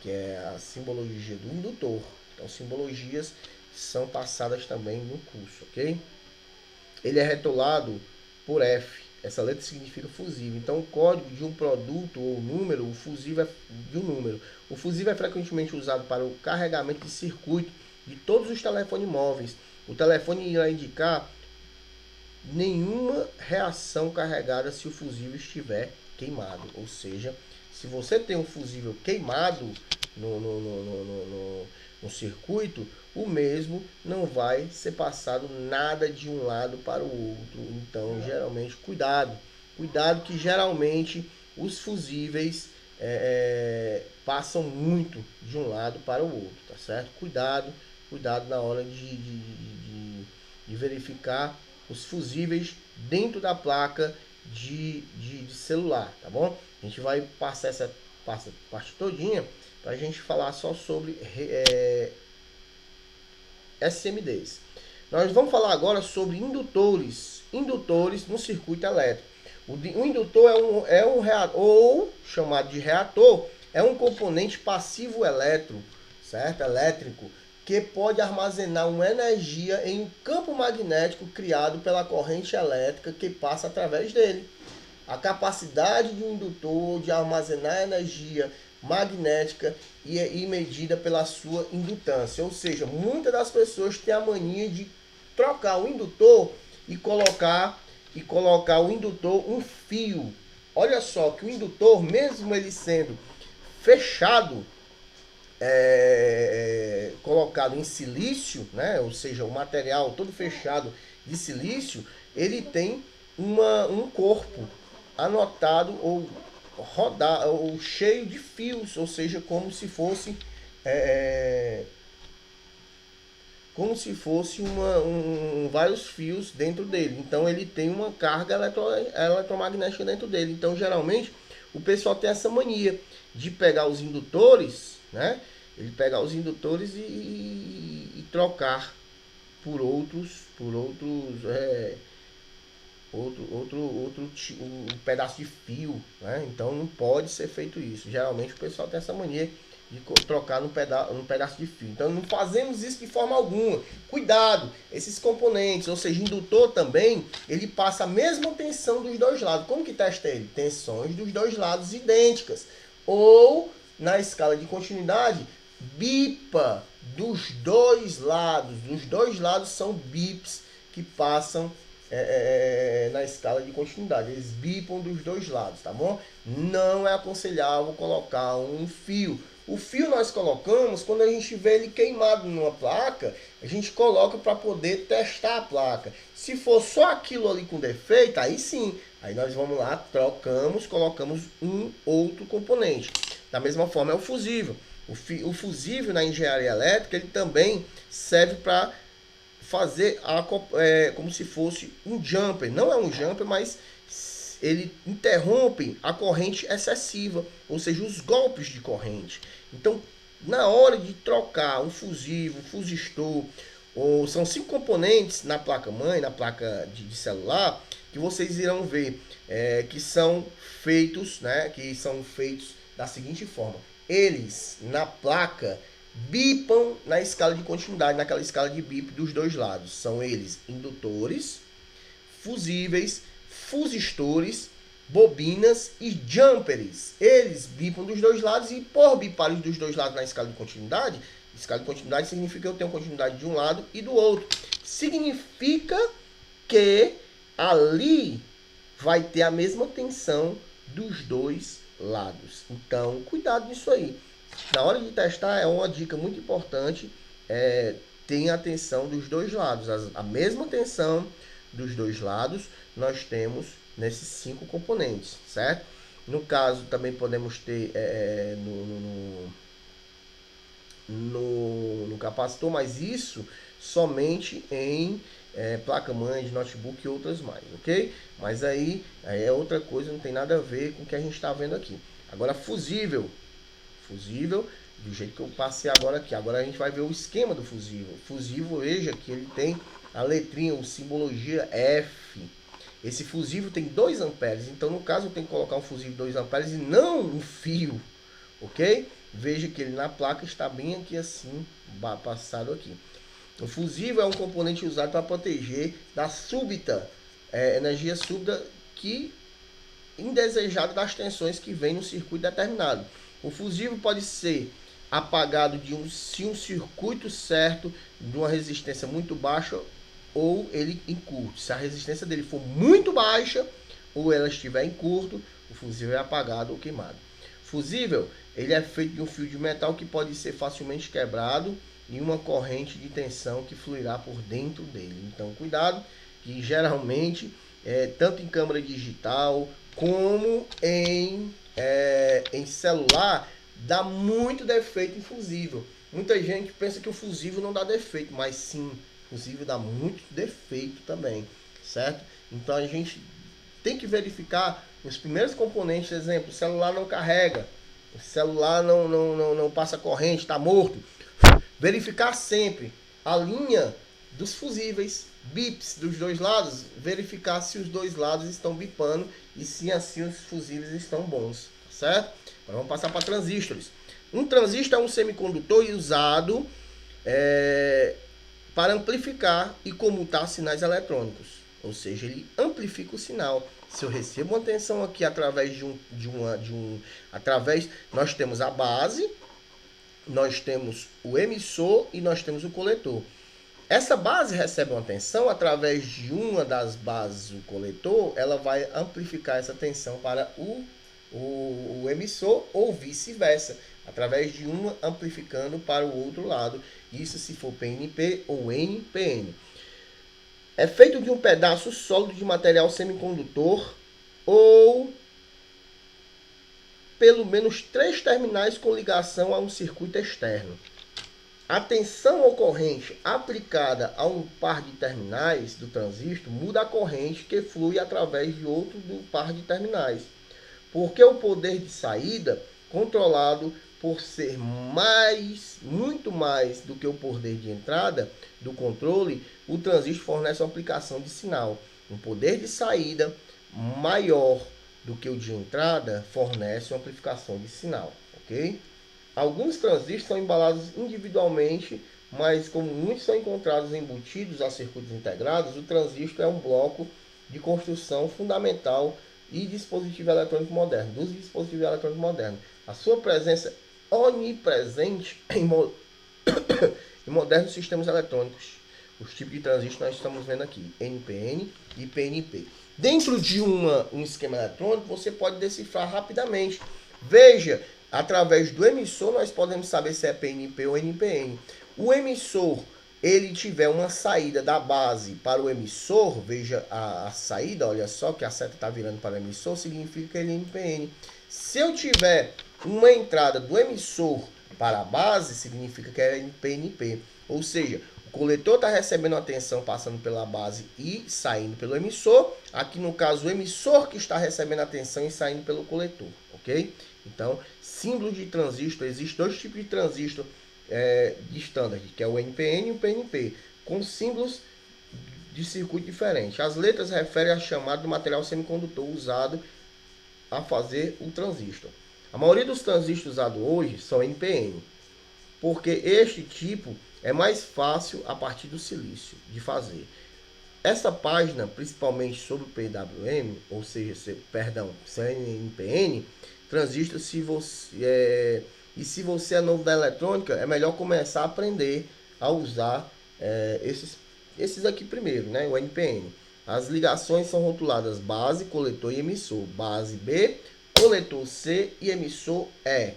que é a simbologia do indutor. Então, simbologias são passadas também no curso, ok? Ele é rotulado por F. Essa letra significa fusível. Então, o código de um produto ou número, o fusível é de um número. O fusível é frequentemente usado para o carregamento de circuito de todos os telefones móveis. O telefone irá indicar nenhuma reação carregada se o fusível estiver queimado. Ou seja, se você tem um fusível queimado no circuito, o mesmo não vai ser passado nada de um lado para o outro. Então, geralmente, cuidado que geralmente os fusíveis passam muito de um lado para o outro, tá certo? Cuidado na hora de verificar os fusíveis dentro da placa de celular, tá bom? A gente vai passar essa parte todinha para a gente falar só sobre SMDs. Nós vamos falar agora sobre indutores no circuito elétrico. O indutor é um reator, ou chamado de reator, é um componente passivo elétrico, que pode armazenar uma energia em um campo magnético criado pela corrente elétrica que passa através dele. A capacidade de um indutor de armazenar energia magnética e medida pela sua indutância. Ou seja, muitas das pessoas têm a mania de trocar o indutor e colocar o indutor um fio. Olha só que o indutor, mesmo ele sendo fechado, colocado em silício, né? Ou seja, o material todo fechado de silício, ele tem um corpo anotado ou cheio de fios, ou seja, como se fosse vários fios dentro dele. Então ele tem uma carga eletromagnética dentro dele. Então geralmente o pessoal tem essa mania de pegar os indutores, né? Ele pegar os indutores e trocar por outro um pedaço de fio, né? Então não pode ser feito isso. Geralmente o pessoal tem essa mania de trocar num pedaço de fio. Então não fazemos isso de forma alguma. Cuidado, esses componentes, ou seja, indutor também, ele passa a mesma tensão dos dois lados. Como que testa ele? Tensões dos dois lados idênticas. Ou, na escala de continuidade, bipa dos dois lados. Os dois lados são bips que passam na escala de continuidade. Eles bipam dos dois lados, tá bom? Não é aconselhável colocar um fio. O fio nós colocamos quando a gente vê ele queimado numa placa, a gente coloca para poder testar a placa. Se for só aquilo ali com defeito, aí sim, aí nós vamos lá, trocamos, colocamos um outro componente. Da mesma forma é o fusível. O fusível na engenharia elétrica, ele também serve para fazer como se fosse um jumper. Não é um jumper, mas ele interrompe a corrente excessiva, ou seja, os golpes de corrente. Então, na hora de trocar um fusível, um fusistor, são 5 componentes na placa-mãe, na placa de celular, que vocês irão ver que são feitos, da seguinte forma. Eles, na placa, bipam na escala de continuidade, naquela escala de bip dos dois lados. São eles indutores, fusíveis, fusistores, bobinas e jumpers. Eles bipam dos dois lados e por biparem dos dois lados na escala de continuidade significa que eu tenho continuidade de um lado e do outro. Significa que ali vai ter a mesma tensão dos dois lados. Então, cuidado nisso aí. Na hora de testar, é uma dica muito importante, tenha a tensão dos dois lados. A mesma tensão dos dois lados nós temos nesses 5 componentes, certo? No caso, também podemos ter no capacitor, mas isso somente em placa-mãe de notebook e outras mais, ok? Mas aí é outra coisa, não tem nada a ver com o que a gente está vendo aqui. Agora, fusível, do jeito que eu passei agora aqui. Agora a gente vai ver o esquema do fusível. Fusível, veja que ele tem a letrinha, a simbologia F. Esse fusível tem 2 amperes, então no caso eu tenho que colocar um fusível de 2 amperes e não um fio, ok? Veja que ele na placa está bem aqui assim, passado aqui. O fusível é um componente usado para proteger da súbita, energia súbita indesejada das tensões que vem no circuito determinado. O fusível pode ser apagado se um circuito certo de uma resistência muito baixa ou ele em curto. Se a resistência dele for muito baixa ou ela estiver em curto, o fusível é apagado ou queimado. Fusível, ele é feito de um fio de metal que pode ser facilmente quebrado e uma corrente de tensão que fluirá por dentro dele. Então, cuidado, que geralmente, tanto em câmera digital como em celular, dá muito defeito em fusível. Muita gente pensa que o fusível não dá defeito, mas sim, o fusível dá muito defeito também, certo? Então a gente tem que verificar os primeiros componentes. Exemplo, o celular não carrega, o celular não passa corrente, está morto. Verificar sempre a linha dos fusíveis, bips dos dois lados, verificar se os dois lados estão bipando e se assim os fusíveis estão bons, certo? Agora vamos passar para transistores. Um transistor é um semicondutor usado para amplificar e comutar sinais eletrônicos, ou seja, ele amplifica o sinal. Se eu recebo uma tensão aqui através nós temos a base, nós temos o emissor e nós temos o coletor. Essa base recebe uma tensão através de uma das bases do coletor, ela vai amplificar essa tensão para o emissor ou vice-versa, através de uma amplificando para o outro lado. Isso se for PNP ou NPN. É feito de um pedaço sólido de material semicondutor ou pelo menos 3 terminais com ligação a um circuito externo. A tensão ocorrente aplicada a um par de terminais do transistor muda a corrente que flui através de outro do par de terminais. Porque o poder de saída, controlado por ser muito mais do que o poder de entrada do controle, o transistor fornece uma aplicação de sinal. Um poder de saída maior do que o de entrada fornece uma amplificação de sinal, ok? Alguns transistores são embalados individualmente, mas como muitos são encontrados embutidos a circuitos integrados, o transistor é um bloco de construção fundamental e dispositivo eletrônico moderno, dos dispositivos eletrônicos modernos. A sua presença onipresente em modernos sistemas eletrônicos. Os tipos de transistor nós estamos vendo aqui, NPN e PNP. Dentro de um esquema eletrônico, você pode decifrar rapidamente. Veja, através do emissor, nós podemos saber se é PNP ou NPN. O emissor, ele tiver uma saída da base para o emissor, veja a saída, olha só que a seta está virando para o emissor, significa que ele é NPN. Se eu tiver uma entrada do emissor para a base, significa que é PNP. Ou seja, o coletor está recebendo a tensão passando pela base e saindo pelo emissor. Aqui no caso, o emissor que está recebendo a tensão e saindo pelo coletor, ok? Então, símbolos de transistor, existem dois tipos de transistor de standard, que é o NPN e o PNP, com símbolos de circuito diferente. As letras referem a chamada do material semicondutor usado a fazer o transistor. A maioria dos transistores usados hoje são NPN, porque este tipo é mais fácil a partir do silício de fazer. Essa página, principalmente sobre o PWM, ou seja, NPN, transistor, se você é novo da eletrônica, é melhor começar a aprender a usar esses aqui primeiro, né? O NPN. As ligações são rotuladas base, coletor e emissor. Base B, coletor C e emissor E.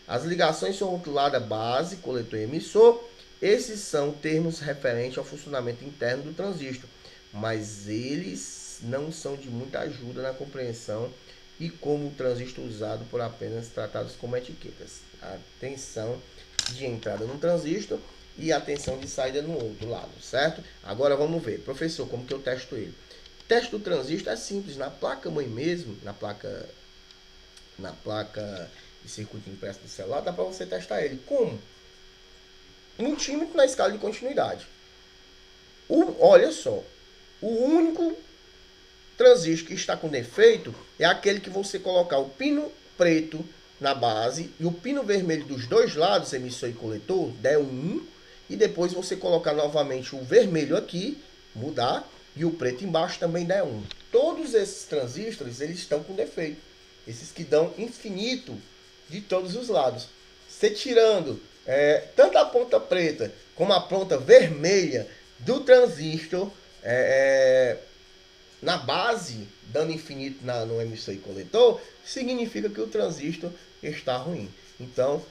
As ligações são rotuladas base, coletor e emissor. Esses são termos referentes ao funcionamento interno do transistor, mas eles não são de muita ajuda na compreensão e como o transistor usado por apenas tratados como etiquetas. A tensão de entrada no transistor e a tensão de saída no outro lado, certo? Agora vamos ver, professor, como que eu testo ele? O teste do transistor é simples, na placa mãe mesmo, na placa de circuito impresso do celular, dá para você testar ele. Como? Multímetro na escala de continuidade. Olha só, o único transistor que está com defeito é aquele que você colocar o pino preto na base e o pino vermelho dos dois lados, emissor e coletor, der 1, e depois você colocar novamente o vermelho aqui, mudar, e o preto embaixo também der 1. Todos esses transistores, eles estão com defeito. Esses que dão infinito de todos os lados. Você tirando tanto a ponta preta como a ponta vermelha do transistor na base, dando infinito no emissor e coletor, significa que o transistor está ruim. Então,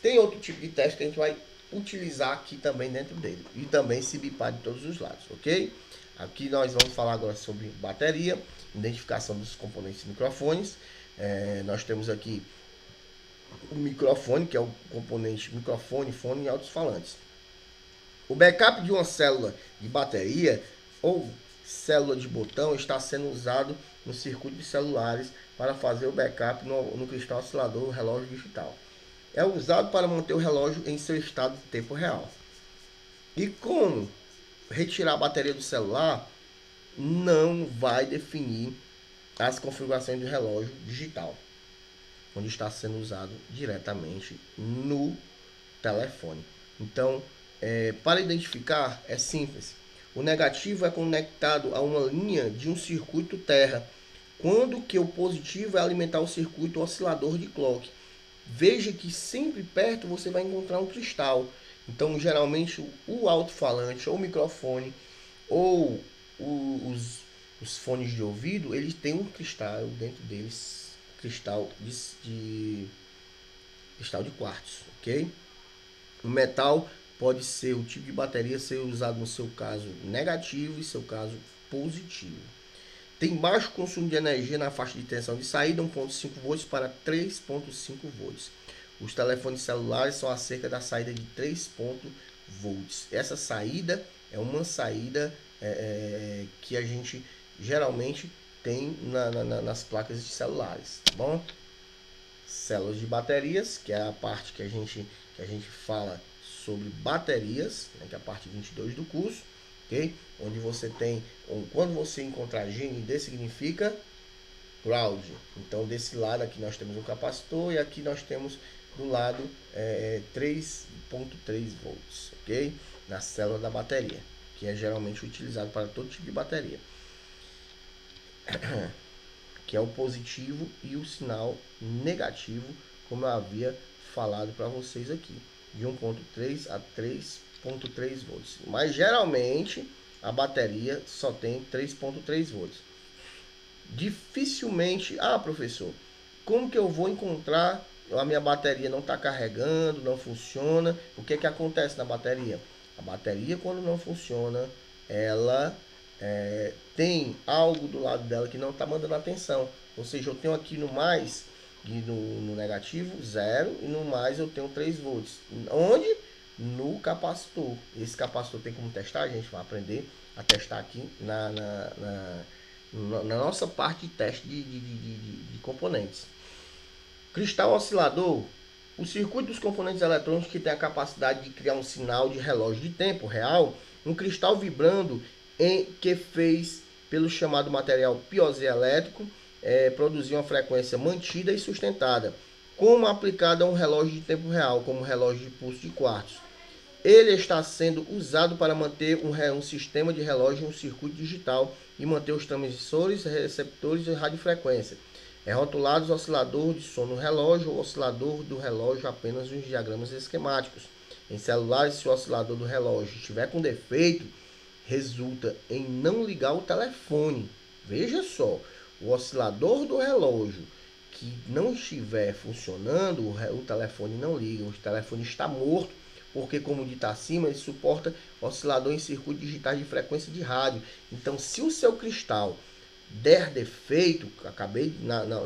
tem outro tipo de teste que a gente vai utilizar aqui também dentro dele. E também se bipar de todos os lados, ok? Aqui nós vamos falar agora sobre bateria, identificação dos componentes de microfones. Nós temos aqui o microfone, que é o componente microfone, fone e alto-falantes. O backup de uma célula de bateria ou célula de botão está sendo usado no circuito de celulares para fazer o backup no cristal oscilador relógio digital. É usado para manter o relógio em seu estado de tempo real. E como retirar a bateria do celular não vai definir as configurações do relógio digital, onde está sendo usado diretamente no telefone. Então, para identificar é simples. O negativo é conectado a uma linha de um circuito terra, quando que o positivo é alimentar o circuito oscilador de clock. Veja que sempre perto você vai encontrar um cristal. Então, geralmente, o alto-falante, ou o microfone, ou os fones de ouvido, eles têm um cristal dentro deles, cristal de quartzo, ok? O metal pode ser o tipo de bateria ser usado no seu caso negativo e seu caso positivo. Tem baixo consumo de energia na faixa de tensão de saída, 1.5 volts para 3.5 volts. Os telefones celulares são acerca da saída de 3 volts. Essa saída é uma saída que a gente geralmente tem nas placas de celulares, tá bom? Células de baterias, que é a parte que a gente fala sobre baterias, né, que é a parte 22 do curso, ok? Onde você tem, quando você encontrar GND significa ground. Então desse lado aqui nós temos um capacitor e aqui nós temos do lado 3.3 volts, ok? Na célula da bateria, que é geralmente utilizado para todo tipo de bateria, que é o positivo e o sinal negativo, como eu havia falado para vocês aqui, de 1.3 a 3.3 volts. Mas geralmente a bateria só tem 3.3 volts. Dificilmente, professor, como que eu vou encontrar a minha bateria não está carregando, não funciona? O que que acontece na bateria? A bateria, quando não funciona, ela tem algo do lado dela que não está mandando atenção. Ou seja, eu tenho aqui no mais e no negativo 0 e no mais eu tenho 3 volts. Onde? No capacitor. Esse capacitor tem como testar, a gente vai aprender a testar aqui na nossa parte de teste de componentes. Cristal oscilador. O circuito dos componentes eletrônicos que tem a capacidade de criar um sinal de relógio de tempo real, um cristal vibrando que fez pelo chamado material piezoelétrico produzir uma frequência mantida e sustentada, como aplicada a um relógio de tempo real, como um relógio de pulso de quartzo. Ele está sendo usado para manter um sistema de relógio em um circuito digital e manter os transmissores, receptores e radiofrequência. É rotulado oscilador de som no relógio ou oscilador do relógio apenas nos diagramas esquemáticos. Em celulares, se o oscilador do relógio estiver com defeito, resulta em não ligar o telefone. Veja só, o oscilador do relógio que não estiver funcionando, o telefone não liga, o telefone está morto, porque, como dito acima, ele suporta oscilador em circuito digitais de frequência de rádio. Então, se o seu cristal der defeito, acabei na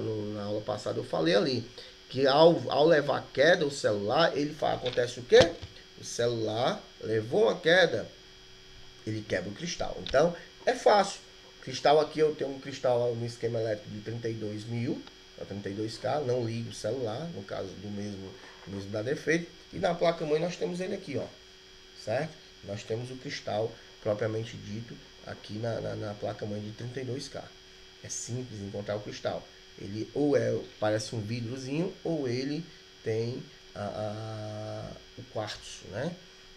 aula passada eu falei ali, que ao levar queda o celular, acontece o quê? O celular levou uma queda, ele quebra o cristal. Então, é fácil. Cristal aqui, eu tenho um cristal no esquema elétrico de 32 mil, 32K, não ligo o celular, no caso do mesmo dá defeito. E na placa-mãe nós temos ele aqui, ó, certo? Nós temos o cristal propriamente dito aqui na placa-mãe de 32K. É simples encontrar o cristal. Ele ou parece um vidrozinho, ou ele tem o quartzo, né?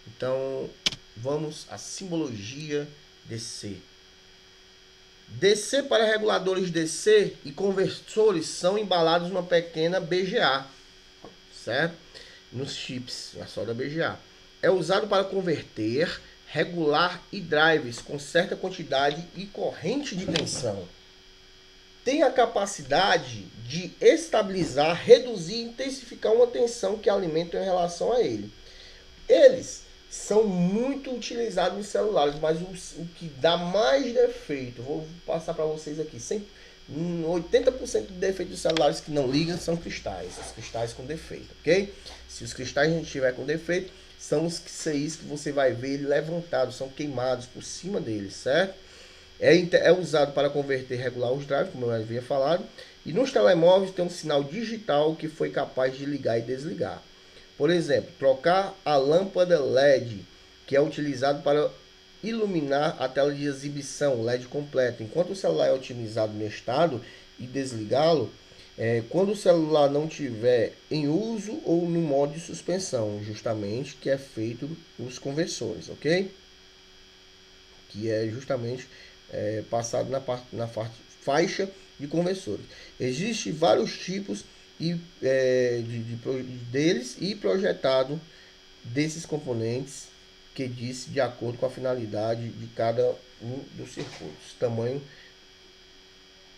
Então, vamos à simbologia DC. DC para reguladores DC e conversores são embalados numa pequena BGA, certo? Nos chips, na solda BGA. É usado para converter, regular e drives com certa quantidade e corrente de tensão. Tem a capacidade de estabilizar, reduzir e intensificar uma tensão que alimenta em relação a ele. Eles são muito utilizados em celulares, mas o que dá mais defeito, vou passar para vocês aqui, 80% de defeito dos celulares que não ligam são cristais, os cristais com defeito, ok? Se os cristais a gente tiver com defeito, são os CIs que você vai ver ele levantados, são queimados por cima deles, certo? É usado para converter e regular os drives, como eu havia falado, e nos telemóveis tem um sinal digital que foi capaz de ligar e desligar. Por exemplo, trocar a lâmpada LED, que é utilizado para iluminar a tela de exibição LED completa. Enquanto o celular é otimizado no estado e desligá-lo, quando o celular não estiver em uso ou no modo de suspensão, justamente que é feito os conversores, ok? Que é justamente passado na faixa de conversores. Existem vários tipos deles e projetado desses componentes que disse de acordo com a finalidade de cada um dos circuitos, tamanho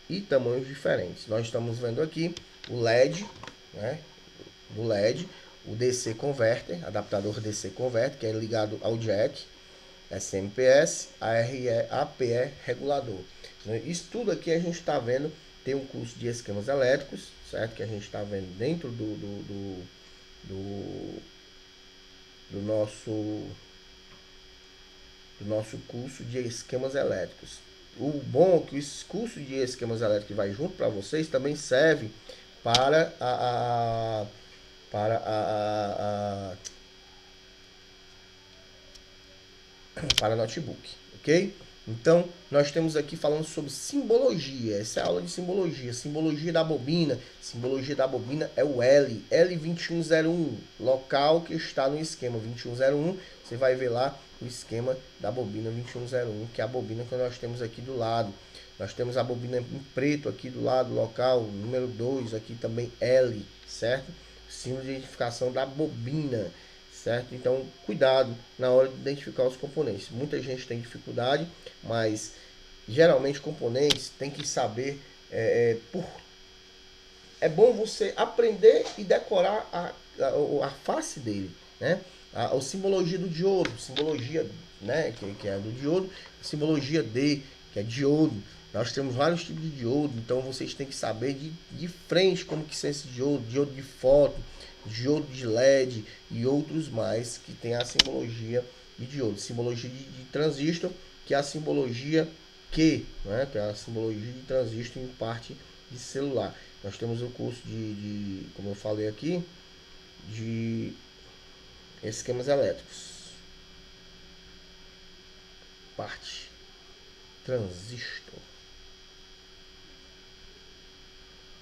e tamanhos diferentes. Nós estamos vendo aqui o LED, né? Do LED, o DC converter, adaptador DC converter, que é ligado ao jack, SMPS, APE regulador. Isso tudo aqui a gente está vendo, tem um curso de esquemas elétricos, certo? Que a gente está vendo dentro do nosso curso de esquemas elétricos. O bom é que esse curso de esquemas elétricos que vai junto para vocês também serve para para notebook, ok? Então, nós temos aqui falando sobre simbologia. Essa é a aula de simbologia. Simbologia da bobina. Simbologia da bobina é o L. L2101. Local que está no esquema 2101. Você vai ver lá o esquema da bobina 2101, que é a bobina que nós temos aqui do lado. Nós temos a bobina em preto aqui do lado, local. Número 2, aqui também L, certo? Símbolo de identificação da bobina. Certo? Então, cuidado na hora de identificar os componentes. Muita gente tem dificuldade, mas geralmente componentes tem que saber. É bom você aprender e decorar a face dele, né? A simbologia do diodo, simbologia, né, que é do diodo, simbologia D, que é diodo. Nós temos vários tipos de diodo, então vocês têm que saber de frente como que são esse diodo, diodo de foto, diodo de LED e outros mais que tem a simbologia de diodo. Simbologia de transistor, que é a simbologia Q, né? Que é a simbologia de transistor em parte de celular. Nós temos o curso como eu falei aqui, de esquemas elétricos. Parte transistor.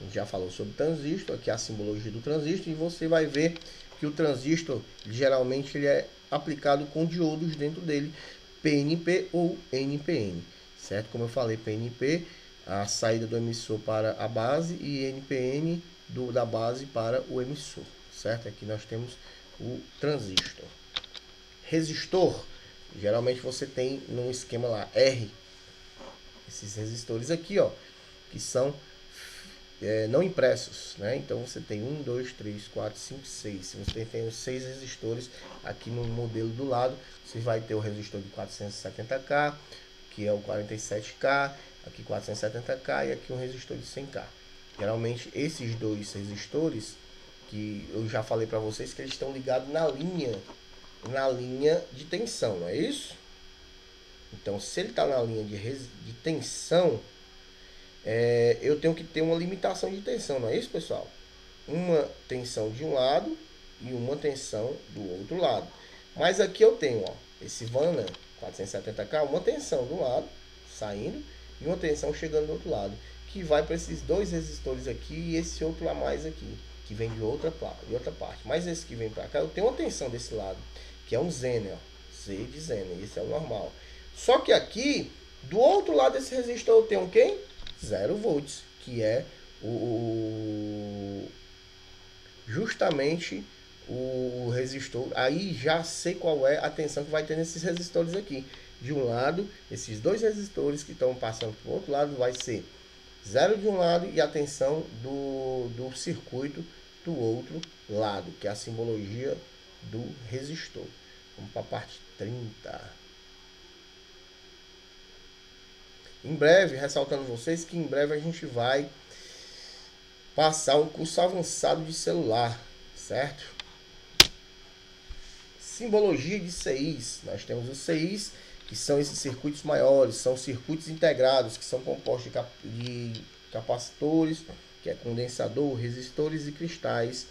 A gente já falou sobre transistor, aqui é a simbologia do transistor, e você vai ver que o transistor geralmente ele é aplicado com diodos dentro dele, PNP ou NPN, certo? Como eu falei, PNP, a saída do emissor para a base, e NPN da base para o emissor, certo? Aqui nós temos o transistor. Resistor, geralmente você tem no esquema lá R, esses resistores aqui, ó, que são não impressos, né? Então você tem 1, 2, 3, 4, 5, 6. Se você tem os 6 resistores aqui no modelo do lado, você vai ter o resistor de 470K, que é o 47K, aqui 470K e aqui um resistor de 100K. Geralmente esses dois resistores, que eu já falei para vocês que eles estão ligados na linha de tensão, não é isso? Então, se ele está na linha de tensão, eu tenho que ter uma limitação de tensão, não é isso, pessoal? Uma tensão de um lado e uma tensão do outro lado. Mas aqui eu tenho, ó, esse Vana 470K, uma tensão do lado, saindo, e uma tensão chegando do outro lado, que vai para esses dois resistores aqui e esse outro a mais aqui, que vem de outra parte. Mas esse que vem para cá, eu tenho uma tensão desse lado, que é um Zener, ó, Z de Zener, esse é o normal. Só que aqui, do outro lado desse resistor, eu tenho quem? 0 volts, que é justamente o resistor. Aí já sei qual é a tensão que vai ter nesses resistores aqui. De um lado, esses dois resistores que estão passando para o outro lado vai ser 0 de um lado e a tensão do circuito do outro lado, que é a simbologia do resistor. Vamos para a parte 30. Em breve, ressaltando vocês que em breve a gente vai passar um curso avançado de celular, certo? Simbologia de CIs. Nós temos os CIs, que são esses circuitos maiores, são circuitos integrados, que são compostos de capacitores, que é condensador, resistores e cristais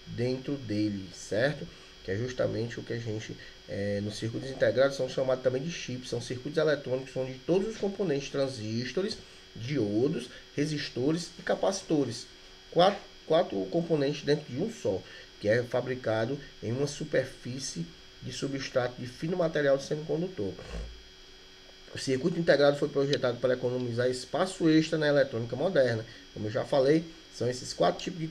dentro dele, certo? Que é justamente o que a gente, nos circuitos integrados, são chamados também de chips, são circuitos eletrônicos onde todos os componentes, transistores, diodos, resistores e capacitores, quatro componentes dentro de um só, que é fabricado em uma superfície de substrato de fino material de semicondutor. O circuito integrado foi projetado para economizar espaço extra na eletrônica moderna. Como eu já falei, são esses 4 tipos de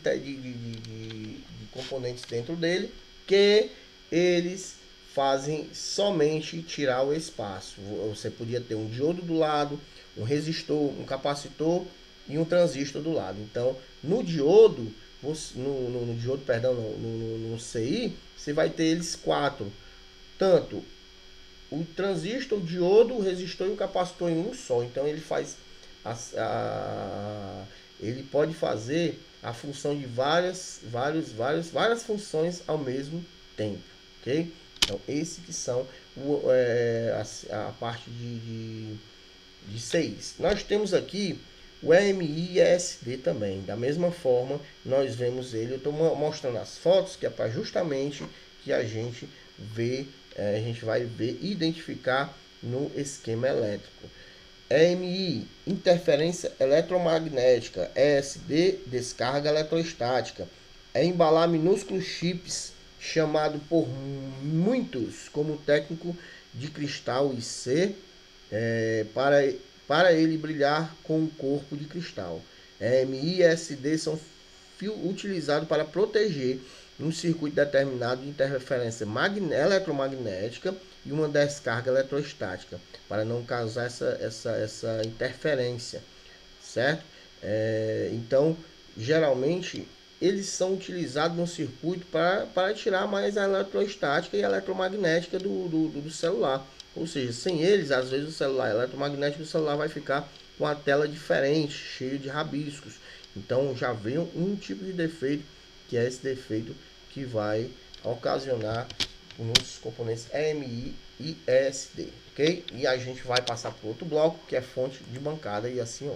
componentes dentro dele, que eles fazem somente tirar o espaço. Você podia ter um diodo do lado, um resistor, um capacitor e um transistor do lado. Então, no diodo, no CI, você vai ter eles 4. Tanto o transistor, o diodo, o resistor e o capacitor em um só. Então, ele faz ele pode fazer a função de várias funções ao mesmo tempo, ok? Então, esses que são a parte de CIs. Nós temos aqui o MISD também. Da mesma forma, nós vemos ele. Eu estou mostrando as fotos, que é para justamente que a gente vai ver, identificar no esquema elétrico. EMI, interferência eletromagnética. ESD, descarga eletrostática. É embalar minúsculos chips, chamado por muitos como técnico de cristal IC, para ele brilhar com um corpo de cristal. EMI e ESD são fios utilizados para proteger um circuito determinado de interferência eletromagnética e uma descarga eletrostática, para não causar essa interferência, certo? Então, geralmente, eles são utilizados no circuito para tirar mais a eletrostática e a eletromagnética do celular. Ou seja, sem eles, às vezes o celular eletromagnético, o celular vai ficar com a tela diferente, cheio de rabiscos. Então já vem um tipo de defeito, que é esse defeito que vai ocasionar nos componentes EMI e ESD, ok? E a gente vai passar para outro bloco, que é fonte de bancada e assim ó.